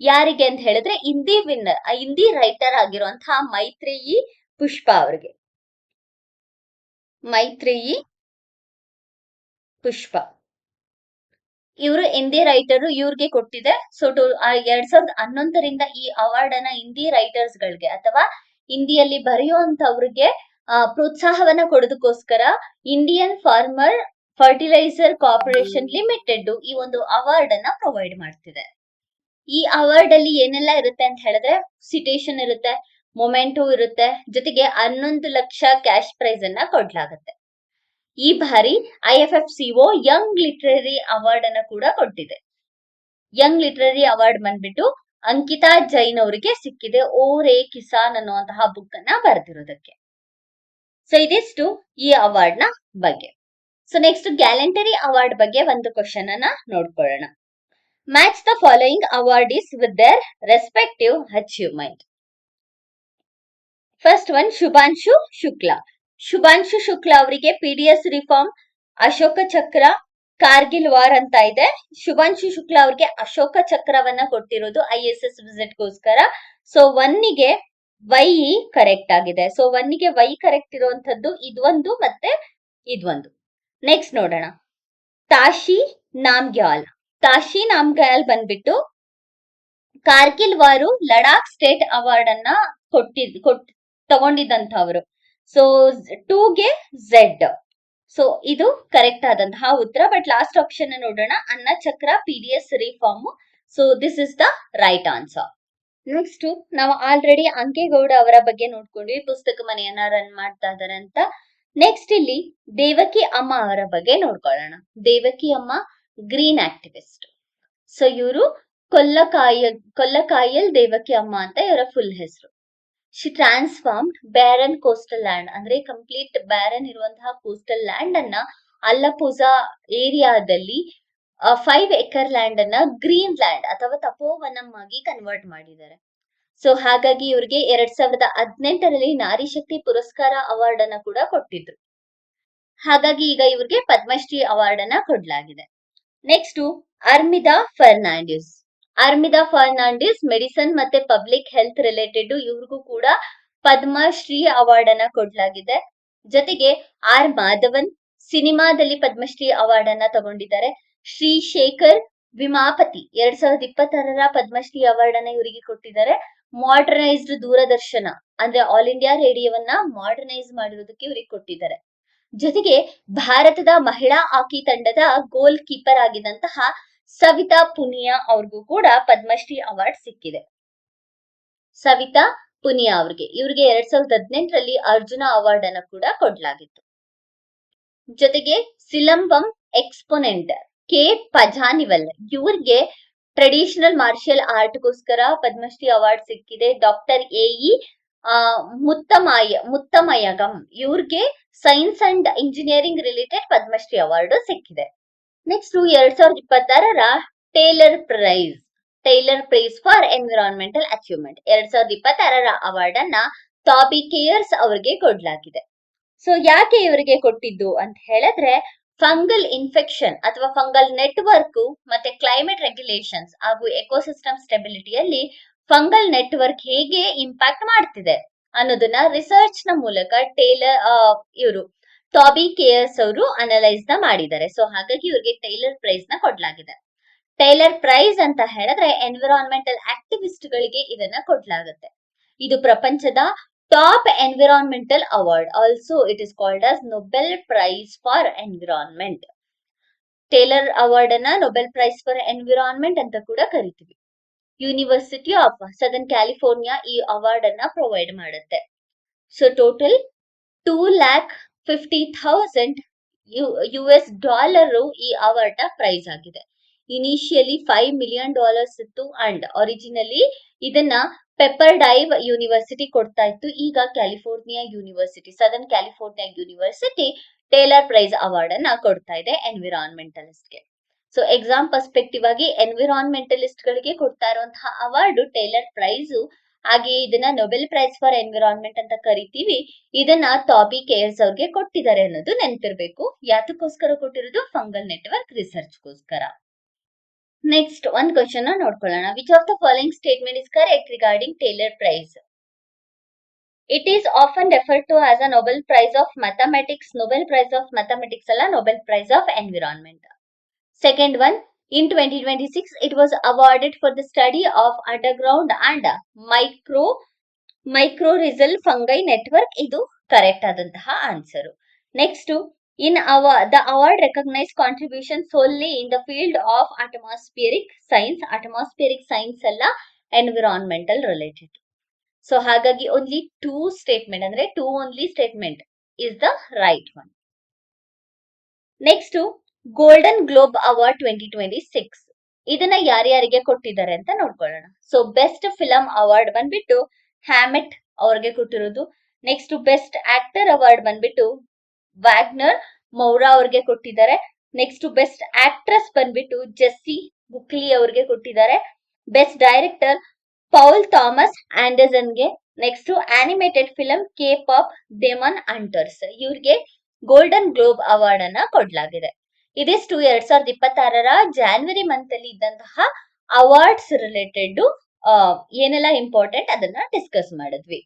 ಯಾರಿಗೆ ಅಂತ ಹೇಳಿದ್ರೆ ಹಿಂದಿ ರೈಟರ್ ಆಗಿರುವಂತಹ ಮೈತ್ರೇಯಿ ಪುಷ್ಪ ಅವರಿಗೆ. ಮೈತ್ರೇಯಿ ಪುಷ್ಪ ಇವರು ಹಿಂದಿ ರೈಟರ್, ಇವ್ರಿಗೆ ಕೊಟ್ಟಿದೆ. ಸೊ 2011ರಿಂದ ಈ ಅವಾರ್ಡ್ ಅನ್ನ ಹಿಂದಿ ರೈಟರ್ಸ್ ಗಳಿಗೆ ಅಥವಾ ಹಿಂದಿಯಲ್ಲಿ ಬರೆಯುವಂತವ್ರಿಗೆ ಪ್ರೋತ್ಸಾಹವನ್ನ ಕೊಡೋದಕ್ಕೋಸ್ಕರ Indian farmer fertiliser corporation limited ಈ ಒಂದು ಅವಾರ್ಡ್ ಅನ್ನ ಪ್ರೊವೈಡ್ ಮಾಡ್ತಿದೆ. ಈ ಅವಾರ್ಡ್ ಅಲ್ಲಿ ಏನೆಲ್ಲ ಇರುತ್ತೆ ಅಂತ ಹೇಳಿದ್ರೆ, ಸಿಟೇಷನ್ ಇರುತ್ತೆ, ಮೊಮೆಂಟೋ ಇರುತ್ತೆ, ಜೊತೆಗೆ 11 ಲಕ್ಷ ಕ್ಯಾಶ್ ಪ್ರೈಸ್ ಅನ್ನ ಕೊಡ್ಲಾಗತ್ತೆ. ಈ ಬಾರಿ IFFCO ಯಂಗ್ ಲಿಟರರಿ ಅವಾರ್ಡ್ ಅನ್ನ ಕೂಡ ಕೊಟ್ಟಿದೆ. ಯಂಗ್ ಲಿಟರರಿ ಅವಾರ್ಡ್ ಬಂದ್ಬಿಟ್ಟು ಅಂಕಿತಾ ಜೈನ್ ಅವರಿಗೆ ಸಿಕ್ಕಿದೆ, ಓ ರೇ ಕಿಸಾನ್ ಅನ್ನುವಂತಹ ಬುಕ್ ಅನ್ನ ಬರೆದಿರೋದಕ್ಕೆ. ಸೊ ಇದಿಷ್ಟು ಈ ಅವಾರ್ಡ್ ನ ಬಗ್ಗೆ. ಸೊ ನೆಕ್ಸ್ಟ್ ಗ್ಯಾಲಂಟರಿ ಅವಾರ್ಡ್ ಬಗ್ಗೆ ಒಂದು ಕ್ವಶನ್ ಅನ್ನ ನೋಡ್ಕೊಳ್ಳೋಣ. Match the following awardees with their respective achievement. First one Shubhanshu Shukla. Shubhanshu Shukla ಅವರಿಗೆ PDS reform, Ashoka Chakra, Kargil war ಅಂತ ಇದೆ. ಶುಭಾಂಶು ಶುಕ್ಲಾ ಅವ್ರಿಗೆ ಅಶೋಕ ಚಕ್ರವನ್ನ ಕೊಟ್ಟಿರೋದು ISS ವಿಸಿಟ್ ಗೋಸ್ಕರ. ಸೊ 1ಗೆ ವೈ ಕರೆಕ್ಟ್ ಆಗಿದೆ. ಸೊ 1ಗೆ ವೈ ಕರೆಕ್ಟ್ ಇರುವಂತದ್ದು ಇದೊಂದು ಮತ್ತೆ ಇದೊಂದು. ನೆಕ್ಸ್ಟ್ ನೋಡೋಣ. ತಾಶಿ ನಾಮ್ಗ್ಯಾಲ್. ತಾಶಿ ನಾಮ್ಗ್ಯಾಲ್ ಬಂದ್ಬಿಟ್ಟು ಕಾರ್ಗಿಲ್ ವಾರು ಲಡಾಖ್ ಸ್ಟೇಟ್ ಅವಾರ್ಡ್ ಅನ್ನ ತಗೊಂಡಿದ್ದಂಥವ್ರು. ಸೊ 2ಗೆ ಝೆಡ್. ಸೊ ಇದು ಕರೆಕ್ಟ್ ಆದಂತಹ ಉತ್ತರ. ಬಟ್ ಲಾಸ್ಟ್ ಆಪ್ಷನ್ ನೋಡೋಣ, Anna Chakra, PDS reform. So this is the right answer. Next ನಾವು ಆಲ್ರೆಡಿ ಅಂಕೇಗೌಡ ಅವರ ಬಗ್ಗೆ ನೋಡ್ಕೊಂಡ್ವಿ, ಪುಸ್ತಕ ಮನೆಯನ್ನ ರನ್ ಮಾಡ್ತಾ ಇದಾರೆ ಅಂತ. ನೆಕ್ಸ್ಟ್ ಇಲ್ಲಿ ದೇವಕಿ ಅಮ್ಮ ಅವರ ಬಗ್ಗೆ ನೋಡ್ಕೊಳ್ಳೋಣ. ದೇವಕಿ ಅಮ್ಮ ಗ್ರೀನ್ ಆಕ್ಟಿವಿಸ್ಟ್. ಸೊ ಇವರು ಕೊಲ್ಲಕಾಯಲ್ ದೇವಕಿ ಅಮ್ಮ ಅಂತ ಇವರ ಫುಲ್ ಹೆಸರು. She transformed barren coastal land, ಅಂದ್ರೆ ಕಂಪ್ಲೀಟ್ ಬ್ಯಾರನ್ ಇರುವಂತಹ ಕೋಸ್ಟಲ್ ಲ್ಯಾಂಡ್ ಅನ್ನ ಅಲ್ಲಪೂಜಾ ಏರಿಯಾದಲ್ಲಿ 5 ಎಕರ್ ಲ್ಯಾಂಡ್ ಅನ್ನ ಗ್ರೀನ್ ಲ್ಯಾಂಡ್ ಅಥವಾ ತಪೋವನಂ ಆಗಿ ಕನ್ವರ್ಟ್ ಮಾಡಿದ್ದಾರೆ. ಸೊ ಹಾಗಾಗಿ ಇವ್ರಿಗೆ 2018ರಲ್ಲಿ ನಾರಿ ಶಕ್ತಿ ಪುರಸ್ಕಾರ ಅವಾರ್ಡ್ ಅನ್ನ ಕೂಡ ಕೊಟ್ಟಿದ್ರು. ಹಾಗಾಗಿ ಈಗ ಇವ್ರಿಗೆ ಪದ್ಮಶ್ರೀ ಅವಾರ್ಡ್ ಅನ್ನ ಕೊಡ್ಲಾಗಿದೆ. ನೆಕ್ಸ್ಟ್ ಅರ್ಮಿದಾ ಫರ್ನಾಂಡಿಸ್. ಅರ್ಮಿದಾ ಫರ್ನಾಂಡಿಸ್ ಮೆಡಿಸನ್ ಮತ್ತೆ ಪಬ್ಲಿಕ್ ಹೆಲ್ತ್ ರಿಲೇಟೆಡ್, ಇವ್ರಿಗೂ ಕೂಡ ಪದ್ಮಶ್ರೀ ಅವಾರ್ಡ್ ಅನ್ನ ಕೊಡ್ಲಾಗಿದೆ. ಜೊತೆಗೆ ಆರ್ ಮಾಧವನ್ ಸಿನಿಮಾದಲ್ಲಿ ಪದ್ಮಶ್ರೀ ಅವಾರ್ಡ್ ಅನ್ನ ತಗೊಂಡಿದ್ದಾರೆ. ಶ್ರೀ ಶೇಖರ್ ವಿಮಾಪತಿ 2026ರ ಪದ್ಮಶ್ರೀ ಅವಾರ್ಡ್ ಅನ್ನ ಇವರಿಗೆ ಕೊಟ್ಟಿದ್ದಾರೆ. ಮಾಡರ್ನೈಸ್ಡ್ ದೂರದರ್ಶನ ಅಂದ್ರೆ ಆಲ್ ಇಂಡಿಯಾ ರೇಡಿಯೋವನ್ನ ಮಾಡರ್ನೈಸ್ ಮಾಡಿರೋದಕ್ಕೆ ಇವರಿಗೆ ಕೊಟ್ಟಿದ್ದಾರೆ. ಜೊತೆಗೆ ಭಾರತದ ಮಹಿಳಾ ಹಾಕಿ ತಂಡದ ಗೋಲ್ ಕೀಪರ್ ಆಗಿದ್ದಂತಹ ಸವಿತಾ ಪುನಿಯಾ ಅವ್ರಿಗೂ ಕೂಡ ಪದ್ಮಶ್ರೀ ಅವಾರ್ಡ್ ಸಿಕ್ಕಿದೆ. ಸವಿತಾ ಪುನಿಯಾ ಇವ್ರಿಗೆ 2018ರಲ್ಲಿ ಅರ್ಜುನ ಅವಾರ್ಡ್ ಅನ್ನು ಕೂಡ ಕೊಡ್ಲಾಗಿತ್ತು. ಜೊತೆಗೆ ಸಿಲಂಬಂ ಎಕ್ಸ್ಪೋನೆಂಟ್ ಕೆ ಪಜಾನಿವಲ್ ಇವ್ರಿಗೆ ಟ್ರೆಡಿಷನಲ್ ಮಾರ್ಷಿಯಲ್ ಆರ್ಟ್ಗೋಸ್ಕರ ಪದ್ಮಶ್ರೀ ಅವಾರ್ಡ್ ಸಿಕ್ಕಿದೆ. ಡಾಕ್ಟರ್ AE ಮುತ್ತಮಯಗಂ ಇವ್ರಿಗೆ science and engineering related Padma Shri award ಸಿಕ್ಕಿದೆ. ನೆಕ್ಸ್ಟ್ 2026ರ Tyler prize for environmental achievement 2026ರ ಅವಾರ್ಡ್ ಅನ್ನ ಟಾಬಿ ಕೇಯರ್ಸ್ ಅವರಿಗೆ ಕೊಡ್ಲಾಗಿದೆ. ಸೊ ಯಾಕೆ ಇವರಿಗೆ ಕೊಟ್ಟಿದ್ದು ಅಂತ ಹೇಳಿದ್ರೆ, ಫಂಗಲ್ ಇನ್ಫೆಕ್ಷನ್ ಅಥವಾ ಫಂಗಲ್ ನೆಟ್ವರ್ಕ್ ಮತ್ತೆ ಕ್ಲೈಮೇಟ್ ರೆಗ್ಯುಲೇಷನ್ಸ್ ಹಾಗೂ ಎಕೋಸಿಸ್ಟಮ್ ಸ್ಟೆಬಿಲಿಟಿಯಲ್ಲಿ ಫಂಗಲ್ ನೆಟ್ವರ್ಕ್ ಹೇಗೆ ಇಂಪ್ಯಾಕ್ಟ್ ಮಾಡ್ತಿದೆ ಅನ್ನೋದನ್ನ ರಿಸರ್ಚ್ ನ ಮೂಲಕ ಇವರು ಟಾಬಿ ಕೇಯರ್ಸ್ ಅವರು ಅನಲೈಸ್ ನ ಮಾಡಿದ್ದಾರೆ. ಸೊ ಹಾಗಾಗಿ ಇವ್ರಿಗೆ ಟೇಲರ್ ಪ್ರೈಸ್ ನ ಕೊಡ್ಲಾಗಿದೆ. ಟೇಲರ್ ಪ್ರೈಸ್ ಅಂತ ಹೇಳಿದ್ರೆ ಎನ್ವಿರಾನ್ಮೆಂಟಲ್ ಆಕ್ಟಿವಿಸ್ಟ್ ಗಳಿಗೆ ಇದನ್ನ ಕೊಡ್ಲಾಗುತ್ತೆ. ಇದು ಪ್ರಪಂಚದ top environmental award. Also it is called as Nobel prize for environment. Taylor award ಅನ್ನ ನೊಬೆಲ್ ಪ್ರೈಸ್ ಫಾರ್ ಎನ್ವಿರಾನ್ಮೆಂಟ್ ಅಂತ ಕೂಡ ಕರಿತೀವಿ. ಯೂನಿವರ್ಸಿಟಿ ಆಫ್ ಸದರ್ನ್ ಕ್ಯಾಲಿಫೋರ್ನಿಯಾ ಈ ಅವಾರ್ಡ್ ಅನ್ನ ಪ್ರೊವೈಡ್ ಮಾಡುತ್ತೆ. ಸೊ ಟೋಟಲ್ $250,000 ಈ ಅವಾರ್ಡ್ ನ ಪ್ರೈಸ್ ಆಗಿದೆ. ಇನಿಷಿಯಲಿ $5 million ಇತ್ತು ಅಂಡ್ ಒರಿಜಿನಲಿ ಇದನ್ನ ಪೆಪ್ಪರ್ಡೈವ್ ಯೂನಿವರ್ಸಿಟಿ ಕೊಡ್ತಾ ಇತ್ತು. ಈಗ California university, southern California university Taylor prize award ಅನ್ನ ಕೊಡ್ತಾ ಇದೆ ಎನ್ವಿರಾನ್ಮೆಂಟಲಿಸ್ಟ್ ಗೆ. ಸೊ ಎಕ್ಸಾಮ್ ಪರ್ಸ್ಪೆಕ್ಟಿವ್ ಆಗಿ ಎನ್ವಿರಾನ್ಮೆಂಟಲಿಸ್ಟ್ ಗಳಿಗೆ ಕೊಡ್ತಾ ಇರುವಂತಹ ಅವಾರ್ಡ್ ಟೇಲರ್ ಪ್ರೈಸ್. ಹಾಗೆ ಇದನ್ನ ನೊಬೆಲ್ ಪ್ರೈಸ್ ಫಾರ್ ಎನ್ವಿರಾನ್ಮೆಂಟ್ ಅಂತ ಕರಿತೀವಿ. ಇದನ್ನ ಟಾಬಿ ಕೇಯರ್ಸ್ ಅವ್ರಿಗೆ ಕೊಟ್ಟಿದ್ದಾರೆ ಅನ್ನೋದು ನೆನಪಿರ್ಬೇಕು. ಯಾತಕ್ಕೋಸ್ಕರ ಕೊಟ್ಟಿರೋದು? ಫಂಗಲ್ ನೆಟ್ವರ್ಕ್ ರಿಸರ್ಚ್ ಗೋಸ್ಕರ. ನೆಕ್ಸ್ಟ್ ಒಂದ್ ಕ್ವಶನ್ ನೋಡ್ಕೊಳ್ಳೋಣ. Which of the following statement is correct regarding Tyler prize? It is often referred to as a Nobel prize of mathematics. Nobel prize of mathematics ಅಲ್ಲ, Nobel prize of environment. Second one, In 2026, it was awarded for the study of underground and mycorrhizal fungi network. ಇದು ಕರೆಕ್ಟ್ ಆದಂತಹ answer. Next, the award recognized contribution solely in the field of atmospheric science. Atmospheric science ಅಲ್ಲ, environmental related. ಸೊ ಹಾಗಾಗಿ only two only statement is the right one. Next, golden Globe award 2026 ಇದನ್ನ ಯಾರ್ಯಾರಿಗೆ ಕೊಟ್ಟಿದ್ದಾರೆ ಅಂತ ನೋಡ್ಕೊಳ್ಳೋಣ. ಸೊ ಬೆಸ್ಟ್ ಫಿಲಂ ಅವಾರ್ಡ್ ಬಂದ್ಬಿಟ್ಟು ಹ್ಯಾಮೆಟ್ ಅವ್ರಿಗೆ ಕೊಟ್ಟಿರೋದು. ನೆಕ್ಸ್ಟ್, ಬೆಸ್ಟ್ ಆಕ್ಟರ್ ಅವಾರ್ಡ್ ಬಂದ್ಬಿಟ್ಟು ವ್ಯಾಗ್ನರ್ ಮೌರಾ ಅವ್ರಿಗೆ ಕೊಟ್ಟಿದ್ದಾರೆ. ನೆಕ್ಸ್ಟ್, ಬೆಸ್ಟ್ ಆಕ್ಟ್ರೆಸ್ ಬಂದ್ಬಿಟ್ಟು ಜೆಸ್ಸಿ ಬುಕ್ಲಿ ಅವ್ರಿಗೆ ಕೊಟ್ಟಿದ್ದಾರೆ. ಬೆಸ್ಟ್ ಡೈರೆಕ್ಟರ್ ಪೌಲ್ ಥಾಮಸ್ ಆಂಡರ್ಸನ್ಗೆ. Next, animated film KPop of Demon Hunters ಇವ್ರಿಗೆ ಗೋಲ್ಡನ್ ಗ್ಲೋಬ್ ಅವಾರ್ಡ್ ಅನ್ನ ಕೊಡ್ಲಾಗಿದೆ. ಇದಿಷ್ಟು 2026 ಜಾನ್ವರಿ ಮಂತ್ ಅಲ್ಲಿ ಇದ್ದಂತಹ ಅವಾರ್ಡ್ಸ್ ರಿಲೇಟೆಡ್ ಏನೆಲ್ಲ ಇಂಪಾರ್ಟೆಂಟ್ ಅದನ್ನ ಡಿಸ್ಕಸ್ ಮಾಡಿದ್ವಿ.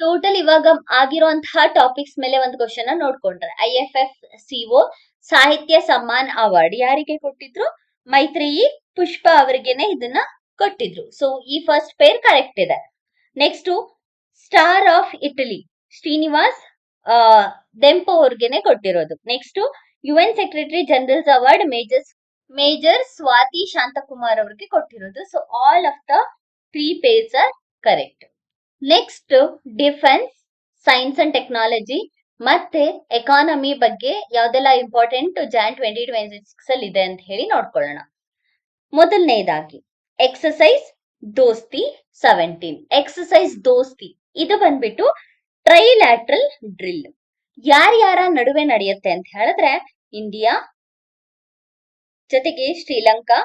ಟೋಟಲ್ ಇವಾಗ ಆಗಿರುವಂತಹ ಟಾಪಿಕ್ಸ್ ಮೇಲೆ ಒಂದು ಕ್ವಶನ್ ನೋಡ್ಕೊಂಡ್ರೆ, IFFCO ಸಾಹಿತ್ಯ ಸಮ್ಮಾನ್ ಅವಾರ್ಡ್ ಯಾರಿಗೆ ಕೊಟ್ಟಿದ್ರು? ಮೈತ್ರೇಯಿ ಪುಷ್ಪ ಅವರಿಗೆನೆ ಇದನ್ನ ಕೊಟ್ಟಿದ್ರು. ಸೊ ಈ ಫಸ್ಟ್ ಪೇರ್ ಕರೆಕ್ಟ್ ಇದೆ. Next, Star of Italy Srinivas Dempo ಅವ್ರಿಗೆನೆ ಕೊಟ್ಟಿರೋದು. Next, UN secretary general's award major Swathi Shanthakumar ಅವರಿಗೆ ಕೊಟ್ಟಿರೋದು. So all of the 3 pairs are correct. Next, defence, science and technology ಮತ್ತೆ ಎಕಾನಮಿ ಬಗ್ಗೆ ಯಾವ್ದೆಲ್ಲ ಇಂಪಾರ್ಟೆಂಟ್ ಜಾನ್ 2026 ಅಲ್ಲಿ ಇದೆ ಅಂತ ಹೇಳಿ ನೋಡ್ಕೊಳ್ಳೋಣ. ಮೊದಲನೇದಾಗಿ ಎಕ್ಸಸೈಸ್ ದೋಸ್ತಿ 17. ಎಕ್ಸಸೈಸ್ ದೋಸ್ತಿ ಇದು ಬಂದ್ಬಿಟ್ಟು ಟ್ರೈಲ್ಯಾಟ್ರಲ್ ಡ್ರಿಲ್. ಯಾರ್ಯಾರ ನಡುವೆ ನಡೆಯುತ್ತೆ ಅಂತ ಹೇಳಿದ್ರೆ, ಇಂಡಿಯಾ ಜೊತೆಗೆ ಶ್ರೀಲಂಕಾ,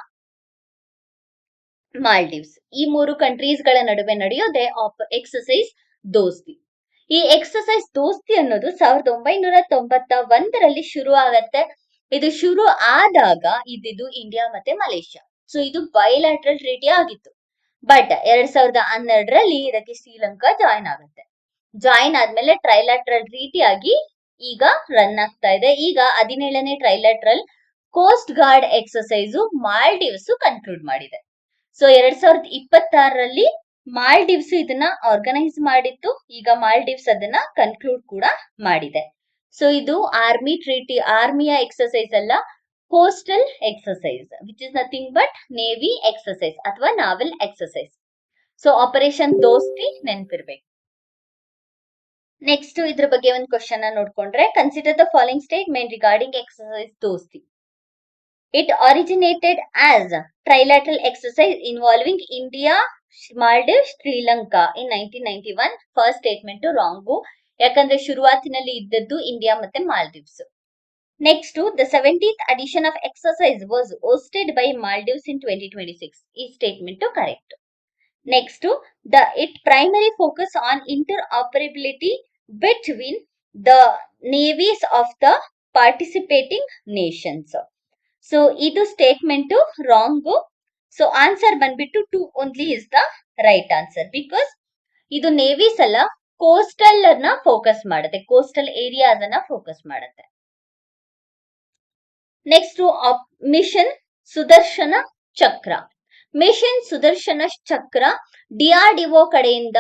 ಮಾಲ್ಡೀವ್ಸ್ ಈ 3 ಕಂಟ್ರೀಸ್ ಗಳ ನಡುವೆ ನಡೆಯೋದೇ ಎಕ್ಸಸೈಸ್ ದೋಸ್ತಿ. ಈ ಎಕ್ಸಸೈಸ್ ದೋಸ್ತಿ ಅನ್ನೋದು 1991ರಲ್ಲಿ ಶುರು ಆಗತ್ತೆ. ಇದು ಶುರು ಆದಾಗ ಇದ್ದಿದ್ದು ಇಂಡಿಯಾ ಮತ್ತೆ ಮಲೇಷ್ಯಾ. ಸೊ ಇದು ಬೈಲ್ಯಾಟ್ರಲ್ ಟ್ರೀಟಿ ಆಗಿತ್ತು. ಬಟ್ 2012ರಲ್ಲಿ ಇದಕ್ಕೆ ಶ್ರೀಲಂಕಾ ಜಾಯಿನ್ ಆಗುತ್ತೆ. ಜಾಯಿನ್ ಆದ್ಮೇಲೆ ಟ್ರೈಲ್ಯಾಟ್ರಲ್ ಟ್ರೀಟಿ ಆಗಿ ಈಗ ರನ್ ಆಗ್ತಾ ಇದೆ. ಈಗ 17ನೇ trilateral coast guard exercise Maldives conclude ಮಾಡಿದೆ. ಸೊ 2026ರಲ್ಲಿ ಮಾಲ್ಡೀವ್ಸ್ ಇದನ್ನ ಆರ್ಗನೈಸ್ ಮಾಡಿತ್ತು. ಈಗ ಮಾಲ್ಡೀವ್ಸ್ ಅದನ್ನ ಕನ್ಕ್ಲೂಡ್ ಕೂಡ ಮಾಡಿದೆ. ಸೊ ಇದು ಆರ್ಮಿಯ ಎಕ್ಸಸೈಸ್ ಅಲ್ಲ, coastal exercise which is nothing but navy exercise ಅಥವಾ naval exercise. So operation Dosti ನೆನ್ಪಿರ್ಬೇಕು. ನೆಕ್ಸ್ಟ್, ಇದ್ರ ಬಗ್ಗೆ ಒಂದು ಕ್ವಶನ್ ನೋಡ್ಕೊಂಡ್ರೆ, consider the following statement regarding exercise Dosti. It originated as trilateral exercise involving India, Maldives, Sri Lanka in 1991. First statement wrong, ಯಾಕಂದ್ರೆ ಶುರುವಾತಿನಲ್ಲಿ ಇದ್ದದ್ದು ಇಂಡಿಯಾ ಮತ್ತೆ Maldives. Next, the 17th edition of exercise was hosted by Maldives in 2026. ಈ statement correct. Next, it primary focus on interoperability between the navies of the participating nations. So ಇದು ಸ್ಟೇಟ್ಮೆಂಟ್ ರಾಂಗು. ಸೊ ಆನ್ಸರ್ ಬಂದ್ಬಿಟ್ಟು 2 only is the right answer because ಇದು ನೇವೀಸ್ ಅಲ್ಲ, ಕೋಸ್ಟಲ್ ಅನ್ನ ಫೋಕಸ್ ಮಾಡುತ್ತೆ, ಕೋಸ್ಟಲ್ ಏರಿಯಾಸ್ ಅನ್ನ ಫೋಕಸ್ ಮಾಡುತ್ತೆ. ನೆಕ್ಸ್ಟ್, ಮಿಷನ್ ಸುದರ್ಶನ ಚಕ್ರ. ಮಿಷನ್ ಸುದರ್ಶನ ಚಕ್ರ DRDO ಕಡೆಯಿಂದ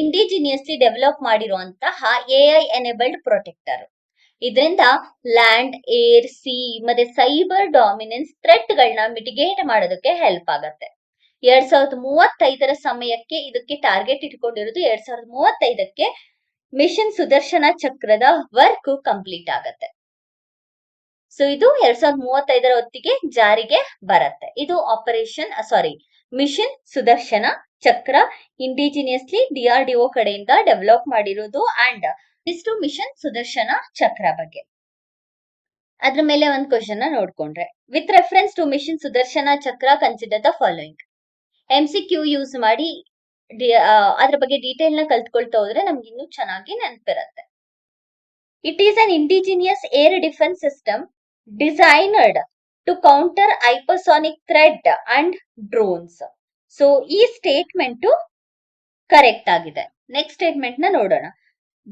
ಇಂಡಿಜಿನಿಯಸ್ಲಿ ಡೆವಲಪ್ ಮಾಡಿರುವಂತಹ AI ಎನೇಬಲ್ಡ್ ಪ್ರೊಟೆಕ್ಟರ್. ಇದರಿಂದ ಲ್ಯಾಂಡ್, ಏರ್, ಸಿ ಮತ್ತೆ ಸೈಬರ್ ಡಾಮಿನೆನ್ಸ್ ಥ್ರೆಟ್ ಗಳನ್ನ ಮಿಟಿಗೇಟ್ ಮಾಡೋದಕ್ಕೆ ಹೆಲ್ಪ್ ಆಗತ್ತೆ. 2035ರ ಸಮಯಕ್ಕೆ ಇದಕ್ಕೆ ಟಾರ್ಗೆಟ್ ಇಟ್ಕೊಂಡಿರೋದು. 2035ಕ್ಕೆ ಮಿಷನ್ ಸುದರ್ಶನ ಚಕ್ರದ ವರ್ಕ್ ಕಂಪ್ಲೀಟ್ ಆಗತ್ತೆ. ಸೊ ಇದು 2035ರ ಹೊತ್ತಿಗೆ ಜಾರಿಗೆ ಬರುತ್ತೆ. ಇದು mission Sudarshana Chakra indigenously DRDO ಕಡೆಯಿಂದ ಡೆವಲಪ್ ಮಾಡಿರೋದು. ಅಂಡ್ ಇಷ್ಟು ಮಿಷನ್ ಸುದರ್ಶನ ಚಕ್ರ ಬಗ್ಗೆ. ಅದ್ರ ಮೇಲೆ ಒಂದು ಕ್ವಶನ್ ನೋಡ್ಕೊಂಡ್ರೆ, with reference to mission Sudarshana Chakra consider the following. MCQ use ಮಾಡಿ ಅದ್ರ ಬಗ್ಗೆ ಡೀಟೇಲ್ ನ ಕಲ್ತ್ಕೊಳ್ತಾ ಹೋದ್ರೆ ನಮ್ಗೆ ಇನ್ನೂ ಚೆನ್ನಾಗಿ ನೆನಪಿರುತ್ತೆ. It is an indigenous air defence system designed to counter hypersonic threat and drones. So ಈ ಸ್ಟೇಟ್ಮೆಂಟ್ ಕರೆಕ್ಟ್ ಆಗಿದೆ. ನೆಕ್ಸ್ಟ್ ಸ್ಟೇಟ್ಮೆಂಟ್ ನ ನೋಡೋಣ.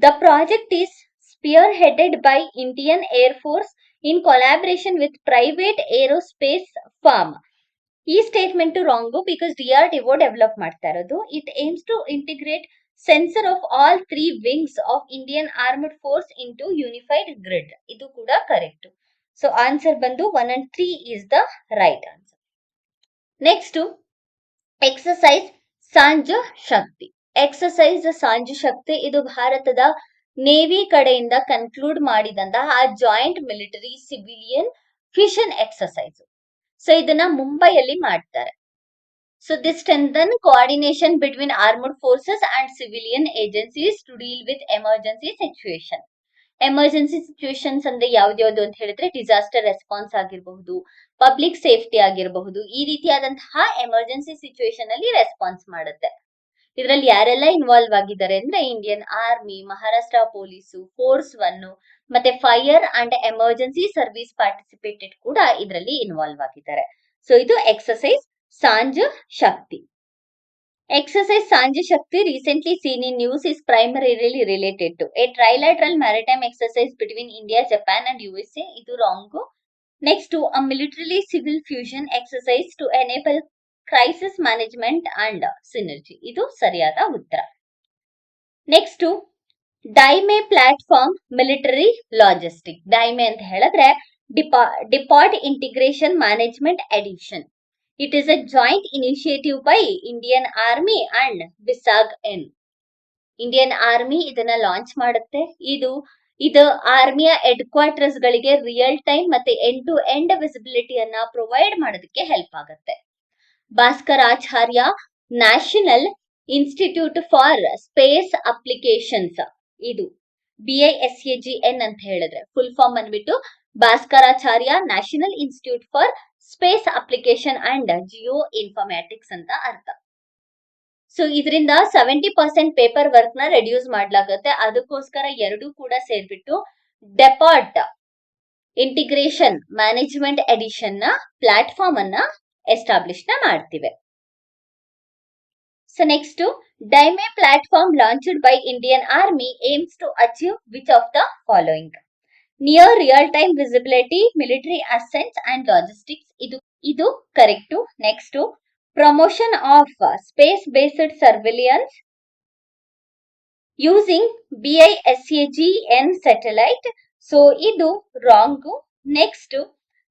The project is spearheaded by Indian air force in collaboration with private aerospace firm. ಈ statement wrong, because DRDO develop ಮಾಡ್ತಾ ಇರೋದು. It aims to integrate sensor of all 3 wings of Indian armed force into unified grid. ಇದು ಕೂಡ ಕರೆಕ್ಟ್. ಸೊ ಆನ್ಸರ್ ಬಂದು 1 and 3 is the right answer. Next exercise Sanjha Shakti. Exercise Sanjha Shakti ಇದು ಭಾರತದ ನೇವಿ ಕಡೆಯಿಂದ ಕನ್ಕ್ಲೂಡ್ ಮಾಡಿದಂತಹ joint military civilian fusion exercise. So ಇದನ್ನ ಮುಂಬೈಯಲ್ಲಿ ಮಾಡ್ತಾರೆ. So this strengthen coordination between armed forces and civilian agencies to deal with emergency situation. Emergency situations ಅಂದ್ರೆ ಯಾವ್ದ್ಯಾವ್ದು ಅಂತ ಹೇಳಿದ್ರೆ ಡಿಸಾಸ್ಟರ್ ರೆಸ್ಪಾನ್ಸ್ ಆಗಿರಬಹುದು, ಪಬ್ಲಿಕ್ ಸೇಫ್ಟಿ ಆಗಿರಬಹುದು, ಈ ರೀತಿಯಾದಂತಹ ಎಮರ್ಜೆನ್ಸಿ ಸಿಚುವೇಶನ್ ಅಲ್ಲಿ ರೆಸ್ಪಾನ್ಸ್ ಮಾಡುತ್ತೆ. ಇದರಲ್ಲಿ ಯಾರೆಲ್ಲ ಇನ್ವಾಲ್ವ್ ಆಗಿದ್ದಾರೆ ಅಂದ್ರೆ Indian army, Maharashtra police, force 1 ಮತ್ತೆ fire and emergency service participated ಕೂಡ ಇದರಲ್ಲಿ ಇನ್ವಾಲ್ವ್ ಆಗಿದ್ದಾರೆ. ಸೊ ಇದು exercise Sanjha Shakti. Exercise Sanjay Shakti, recently seen in news, is primarily related to a trilateral maritime exercise between India, Japan and USA. Idu wrong. Next to a militarily civil fusion exercise to enable crisis management and synergy. Idu sariyada uttara. Next to DIME platform military logistic. DIME anta heladre Depot Integration Management Edition. It is a joint initiative by Indian Army and WISAG-N. Indian army ಇದನ್ನ ಲಾಂಚ್ ಮಾಡುತ್ತೆ. ಇದು ಆರ್ಮಿಯ ಹೆಡ್ ಕ್ವಾರ್ಟರ್ಸ್ ಗಳಿಗೆ ರಿಯಲ್ ಟೈಮ್ ಮತ್ತೆ ಎಂಡ್ ಟು ಎಂಡ್ ವಿಸಿಬಿಲಿಟಿಯನ್ನ ಪ್ರೊವೈಡ್ ಮಾಡೋದಕ್ಕೆ ಹೆಲ್ಪ್ ಆಗುತ್ತೆ. Bhaskaracharya national institute for space applications, ಇದು BISAGN ಅಂತ ಹೇಳಿದ್ರೆ ಫುಲ್ ಫಾರ್ಮ್ ಅಂದ್ಬಿಟ್ಟು Bhaskaracharya national institute for space application and Jio informatics ಅಂತ ಅರ್ಥ. ಸೊ ಇದರಿಂದ 70% ಪೇಪರ್ ವರ್ಕ್ ನ ರೆಡ್ಯೂಸ್ ಮಾಡ್ಲಾಗುತ್ತೆ. ಅದಕ್ಕೋಸ್ಕರ ಎರಡು ಕೂಡ ಸೇರ್ಬಿಟ್ಟು ಡೆಪಾಟ್ ಇಂಟಿಗ್ರೇಷನ್ ಮ್ಯಾನೇಜ್ಮೆಂಟ್ ಎಡಿಷನ್ ನ ಪ್ಲಾಟ್ಫಾರ್ಮ್ ಅನ್ನ establish ಮಾಡ್ತಿವೆ. So next DIME platform launched by Indian army aims to achieve which of the following: near real-time visibility, military assets and logistics. ಇದು correct. Next promotion of space-based surveillance using BISAGN satellite. So ಇದು wrong. Next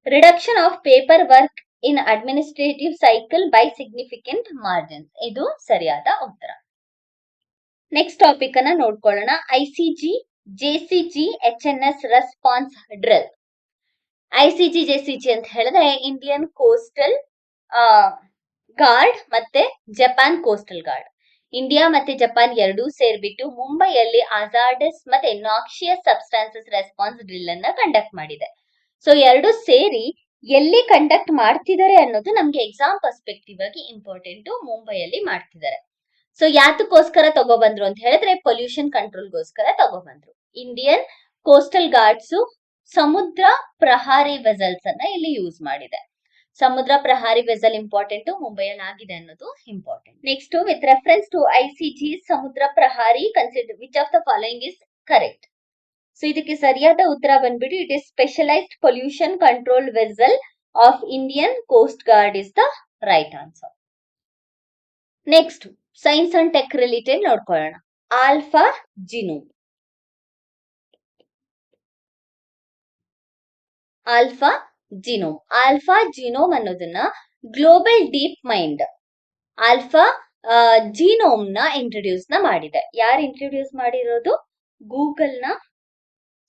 reduction of paper work in administrative cycle by significant margins. ಇದು ಸರಿಯಾದ ಉತ್ತರ. ನೆಕ್ಸ್ಟ್ ಟಾಪಿಕ್ ಅನ್ನ ನೋಡ್ಕೊಳ್ಳೋಣ. ICG JCG HNS response drill. ICG JCG ಅಂತ ಹೇಳಿದ್ರೆ ಇಂಡಿಯನ್ ಕೋಸ್ಟಲ್ ಗಾರ್ಡ್ ಮತ್ತೆ ಜಪಾನ್ ಕೋಸ್ಟಲ್ ಗಾರ್ಡ್. ಇಂಡಿಯಾ ಮತ್ತೆ ಜಪಾನ್ ಎರಡೂ ಸೇರ್ಬಿಟ್ಟು ಮುಂಬೈಯಲ್ಲಿ ಅಜಾರ್ಡಸ್ ಮತ್ತೆ ನಾಕ್ಷಿಯಸ್ ಸಬ್ಸ್ಟಾನ್ಸಸ್ ರೆಸ್ಪಾನ್ಸ್ ಡ್ರಿಲ್ ಅನ್ನ ಕಂಡಕ್ಟ್ ಮಾಡಿದೆ. ಸೊ ಎರಡು ಸೇರಿ ಎಲ್ಲಿ ಕಂಡಕ್ಟ್ ಮಾಡ್ತಿದ್ದಾರೆ ಅನ್ನೋದು ನಮ್ಗೆ ಎಕ್ಸಾಮ್ ಪರ್ಸ್ಪೆಕ್ಟಿವ್ ಆಗಿ ಇಂಪಾರ್ಟೆಂಟ್. ಮುಂಬೈಯಲ್ಲಿ ಮಾಡ್ತಿದ್ದಾರೆ. ಸೊ ಯಾತಕ್ಕೋಸ್ಕರ ತಗೊಬಂದ್ರು ಅಂತ ಹೇಳಿದ್ರೆ ಪೊಲ್ಯೂಷನ್ ಕಂಟ್ರೋಲ್ಗೋಸ್ಕರ ತಗೊಬಂದ್ರು. ಇಂಡಿಯನ್ ಕೋಸ್ಟಲ್ ಗಾರ್ಡ್ಸ್ ಸಮುದ್ರ ಪ್ರಹಾರಿ ವೆಸಲ್ಸ್ ಅನ್ನ ಇಲ್ಲಿ ಯೂಸ್ ಮಾಡಿದೆ. ಸಮುದ್ರ ಪ್ರಹಾರಿ ವೆಸಲ್ ಇಂಪಾರ್ಟೆಂಟ್, ಮುಂಬೈಯಲ್ಲಿ ಆಗಿದೆ ಅನ್ನೋದು important. Next with reference to ICG Samudra Prahari consider which of the following is correct. So ಇದಕ್ಕೆ ಸರಿಯಾದ ಉತ್ತರ ಬಂದ್ಬಿಟ್ಟು it is specialised pollution control vessel of Indian coast guard is the right answer. Next science and tech related ನೋಡ್ಕೊಳ್ಳೋಣ. Alpha Genome. ಆಲ್ಫಾ ಜಿನೋಮ್ ಅನ್ನೋದನ್ನ global DeepMind Alpha Genome ನ ಇಂಟ್ರೊಡ್ಯೂಸ್ ಮಾಡಿದೆ. ಯಾರು ಇಂಟ್ರೊಡ್ಯೂಸ್ ಮಾಡಿರೋದು? ಗೂಗಲ್ ನ.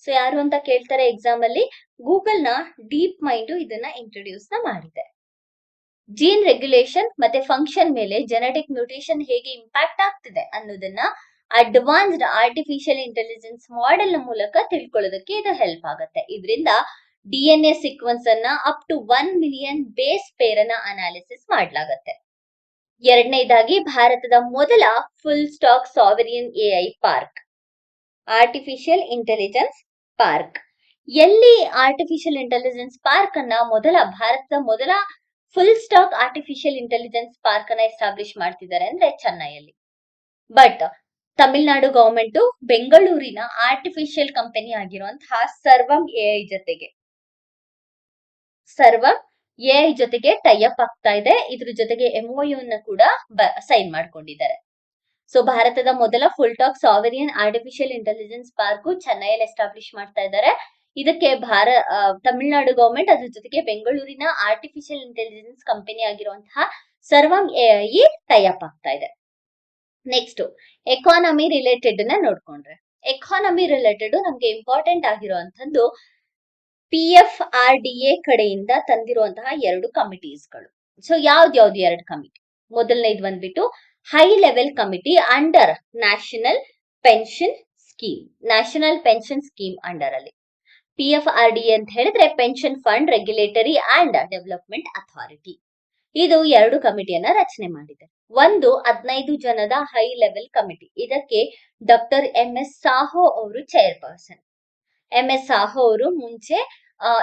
ಸೊ ಯಾರು ಅಂತ ಕೇಳ್ತಾರೆ ಎಕ್ಸಾಮ್ ಅಲ್ಲಿ. ಗೂಗಲ್ ನ ಡೀಪ್ ಮೈಂಡ್ ಇದನ್ನ ಇಂಟ್ರೊಡ್ಯೂಸ್ ಮಾಡಿದೆ. ಜೀನ್ ರೆಗ್ಯುಲೇಷನ್ ಮತ್ತೆ ಫಂಕ್ಷನ್ ಮೇಲೆ ಜೆನೆಟಿಕ್ ಮ್ಯೂಟೇಷನ್ ಹೇಗೆ ಇಂಪ್ಯಾಕ್ಟ್ ಆಗ್ತಿದೆ ಅನ್ನೋದನ್ನ ಅಡ್ವಾನ್ಸ್ಡ್ ಆರ್ಟಿಫಿಷಿಯಲ್ ಇಂಟೆಲಿಜೆನ್ಸ್ ಮಾಡೆಲ್ ನ ಮೂಲಕ ತಿಳ್ಕೊಳ್ಳೋದಕ್ಕೆ ಇದು ಹೆಲ್ಪ್ ಆಗುತ್ತೆ. ಇದರಿಂದ DNA ಸೀಕ್ವೆನ್ಸ್ ಅನ್ನ up to 1 million base pair ಅನ್ನ ಅನಾಲಿಸಿಸ್ ಮಾಡಲಾಗುತ್ತೆ. ಎರಡನೇದಾಗಿ ಭಾರತದ ಮೊದಲ full stack sovereign AI park, artificial intelligence park. ಎಲ್ಲಿ ಆರ್ಟಿಫಿಷಿಯಲ್ ಇಂಟೆಲಿಜೆನ್ಸ್ ಪಾರ್ಕ್ ಅನ್ನ ಭಾರತದ ಮೊದಲ full stack artificial intelligence park ಅನ್ನ ಎಸ್ಟಾಬ್ಲಿಷ್ ಮಾಡ್ತಿದ್ದಾರೆ ಅಂದ್ರೆ ಚೆನ್ನೈಯಲ್ಲಿ. ಬಟ್ ತಮಿಳುನಾಡು ಗವರ್ಮೆಂಟ್ ಬೆಂಗಳೂರಿನ ಆರ್ಟಿಫಿಷಿಯಲ್ ಕಂಪನಿ ಆಗಿರುವಂತಹ ಸರ್ವಂ AI ಜೊತೆಗೆ ಸರ್ವಂ ಎಐ ಜೊತೆಗೆ ಟೈಅಪ್ ಆಗ್ತಾ ಇದೆ. ಇದ್ರ ಜೊತೆಗೆ MOU ಕೂಡ ಸೈನ್ ಮಾಡ್ಕೊಂಡಿದ್ದಾರೆ. ಸೊ ಭಾರತದ ಮೊದಲ full stack sovereign artificial intelligence park ಚೆನ್ನೈಯಲ್ಲಿ ಎಸ್ಟಾಬ್ಲಿಷ್ ಮಾಡ್ತಾ ಇದ್ದಾರೆ. ಇದಕ್ಕೆ ತಮಿಳುನಾಡು ಗವರ್ಮೆಂಟ್, ಅದ್ರ ಜೊತೆಗೆ ಬೆಂಗಳೂರಿನ ಆರ್ಟಿಫಿಷಿಯಲ್ ಇಂಟೆಲಿಜೆನ್ಸ್ ಕಂಪನಿ ಆಗಿರುವಂತಹ ಸರ್ವಂ ಎಐ ಟೈಅಪ್ ಆಗ್ತಾ ಇದೆ. ನೆಕ್ಸ್ಟ್ ಎಕಾನಮಿ ರಿಲೇಟೆಡ್ ನ ನೋಡ್ಕೊಂಡ್ರೆ, ಎಕಾನಮಿ ರಿಲೇಟೆಡ್ ನಮ್ಗೆ ಇಂಪಾರ್ಟೆಂಟ್ ಆಗಿರುವಂತದ್ದು PFRDA ಕಡೆಯಿಂದ ತಂದಿರುವಂತಹ 2 ಕಮಿಟೀಸ್ಗಳು. ಸೊ ಯಾವ್ದು 2 ಕಮಿಟಿ? ಮೊದಲನೇದು ಬಂದ್ಬಿಟ್ಟು high level committee under national pension scheme under ಅಲ್ಲಿ. PFRDA ಅಂತ ಹೇಳಿದ್ರೆ pension fund regulatory and development authority. ಇದು 2 ಕಮಿಟಿಯನ್ನ ರಚನೆ ಮಾಡಿದೆ. ಒಂದು 15 ಜನದ ಹೈ ಲೆವೆಲ್ ಕಮಿಟಿ. ಇದಕ್ಕೆ ಡಾಕ್ಟರ್ MS ಸಾಹೋ ಅವರು ಚೇರ್ಪರ್ಸನ್. MS ಸಾಹೋ ಅವರು ಮುಂಚೆ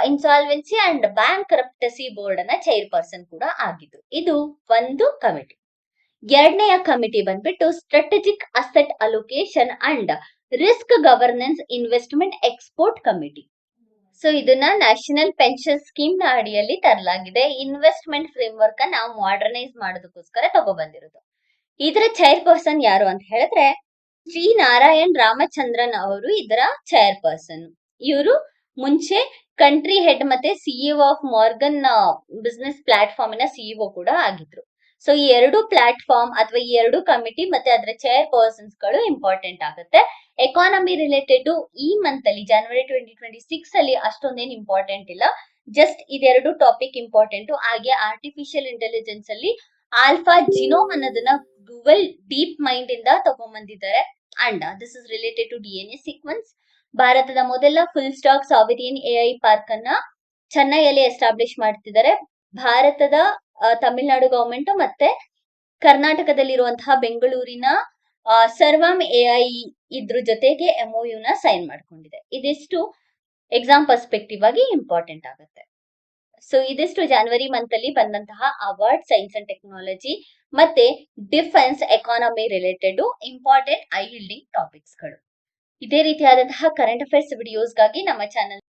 ಇನ್ಸಾಲ್ವೆನ್ಸಿ ಅಂಡ್ ಬ್ಯಾಂಕ್ರಪ್ಟಸಿ ಬೋರ್ಡ್ ನ ಚೇರ್ಪರ್ಸನ್ ಕೂಡ ಆಗಿದ್ರು. ಇದು ಒಂದು ಕಮಿಟಿ. ಎರಡನೆಯ ಕಮಿಟಿ ಬಂದ್ಬಿಟ್ಟು strategic asset allocation and risk governance investment export committee. So ಇದನ್ನ ನ್ಯಾಷನಲ್ ಪೆನ್ಷನ್ ಸ್ಕೀಮ್ ನ ಅಡಿಯಲ್ಲಿ ತರಲಾಗಿದೆ. ಇನ್ವೆಸ್ಟ್ಮೆಂಟ್ ಫ್ರೇಮ್ ವರ್ಕ್ ಅನ್ನ ಮಾಡರ್ನೈಸ್ ಮಾಡೋದಕ್ಕೋಸ್ಕರ ತಗೊಬಂದಿರೋದು. ಇದರ ಚೇರ್ಪರ್ಸನ್ ಯಾರು ಅಂತ ಹೇಳಿದ್ರೆ ಶ್ರೀ ನಾರಾಯಣ್ ರಾಮಚಂದ್ರನ್ ಅವರು ಇದರ ಚೇರ್ಪರ್ಸನ್. ಇವರು ಮುಂಚೆ ಕಂಟ್ರಿ ಹೆಡ್ ಮತ್ತೆ CEO of Morgan business platform ನ CEO ಕೂಡ ಆಗಿದ್ರು. ಸೊ ಈ 2 ಪ್ಲಾಟ್ಫಾರ್ಮ್ ಅಥವಾ ಈ 2 ಕಮಿಟಿ ಮತ್ತೆ ಅದರ ಚೇರ್ಪರ್ಸನ್ಸ್ ಗಳು ಇಂಪಾರ್ಟೆಂಟ್ ಆಗುತ್ತೆ. ಎಕಾನಮಿ ರಿಲೇಟೆಡ್ ಈ ಮಂತ್ ಅಲ್ಲಿ ಜನವರಿ 2026 ಅಲ್ಲಿ ಅಷ್ಟೊಂದೇನು ಇಂಪಾರ್ಟೆಂಟ್ ಇಲ್ಲ. ಜಸ್ಟ್ ಇದೆರಡು ಟಾಪಿಕ್ ಇಂಪಾರ್ಟೆಂಟ್. ಹಾಗೆ ಆರ್ಟಿಫಿಷಿಯಲ್ ಇಂಟೆಲಿಜೆನ್ಸ್ ಅಲ್ಲಿ ಆಲ್ಫಾ ಜಿನೋಮ್ ಅನ್ನೋದನ್ನ ಗೂಗಲ್ ಡೀಪ್ ಮೈಂಡ್ ಇಂದ ತಗೊಂಡ್ಬಂದಿದ್ದಾರೆ. And this is related to DNA sequence. ಭಾರತದ ಮೊದಲ full stack sovereign AI park ಅನ್ನ ಚೆನ್ನೈಯಲ್ಲಿ ಎಸ್ಟಾಬ್ಲಿಷ್ ಮಾಡ್ತಿದ್ದಾರೆ. ಭಾರತದ ತಮಿಳುನಾಡು ಗವರ್ಮೆಂಟ್ ಮತ್ತೆ ಕರ್ನಾಟಕದಲ್ಲಿರುವಂತಹ ಬೆಂಗಳೂರಿನ ಸರ್ವಂ AI ಇದ್ರ ಜೊತೆಗೆ MOU ನ ಸೈನ್ ಮಾಡ್ಕೊಂಡಿದೆ. ಇದಿಷ್ಟು ಎಕ್ಸಾಮ್ ಪರ್ಸ್ಪೆಕ್ಟಿವ್ ಆಗಿ ಇಂಪಾರ್ಟೆಂಟ್ ಆಗುತ್ತೆ. ಸೊ ಇದಿಷ್ಟು ಜನವರಿ ಮಂತ್ ಅಲ್ಲಿ ಬಂದಂತಹ ಅವಾರ್ಡ್ ಸೈನ್ಸ್ ಅಂಡ್ ಟೆಕ್ನಾಲಜಿ ಮತ್ತೆ ಡಿಫೆನ್ಸ್ ಎಕಾನಮಿ ರಿಲೇಟೆಡ್ ಇಂಪಾರ್ಟೆಂಟ್ ಐ ಹಿಲ್ಡಿಂಗ್ ಟಾಪಿಕ್ಸ್ ಗಳು. ಇದೇ ರೀತಿಯಾದಂತಹ ಕರೆಂಟ್ ಅಫೇರ್ಸ್ ವಿಡಿಯೋಸ್ಗಾಗಿ ನಮ್ಮ ಚಾನಲ್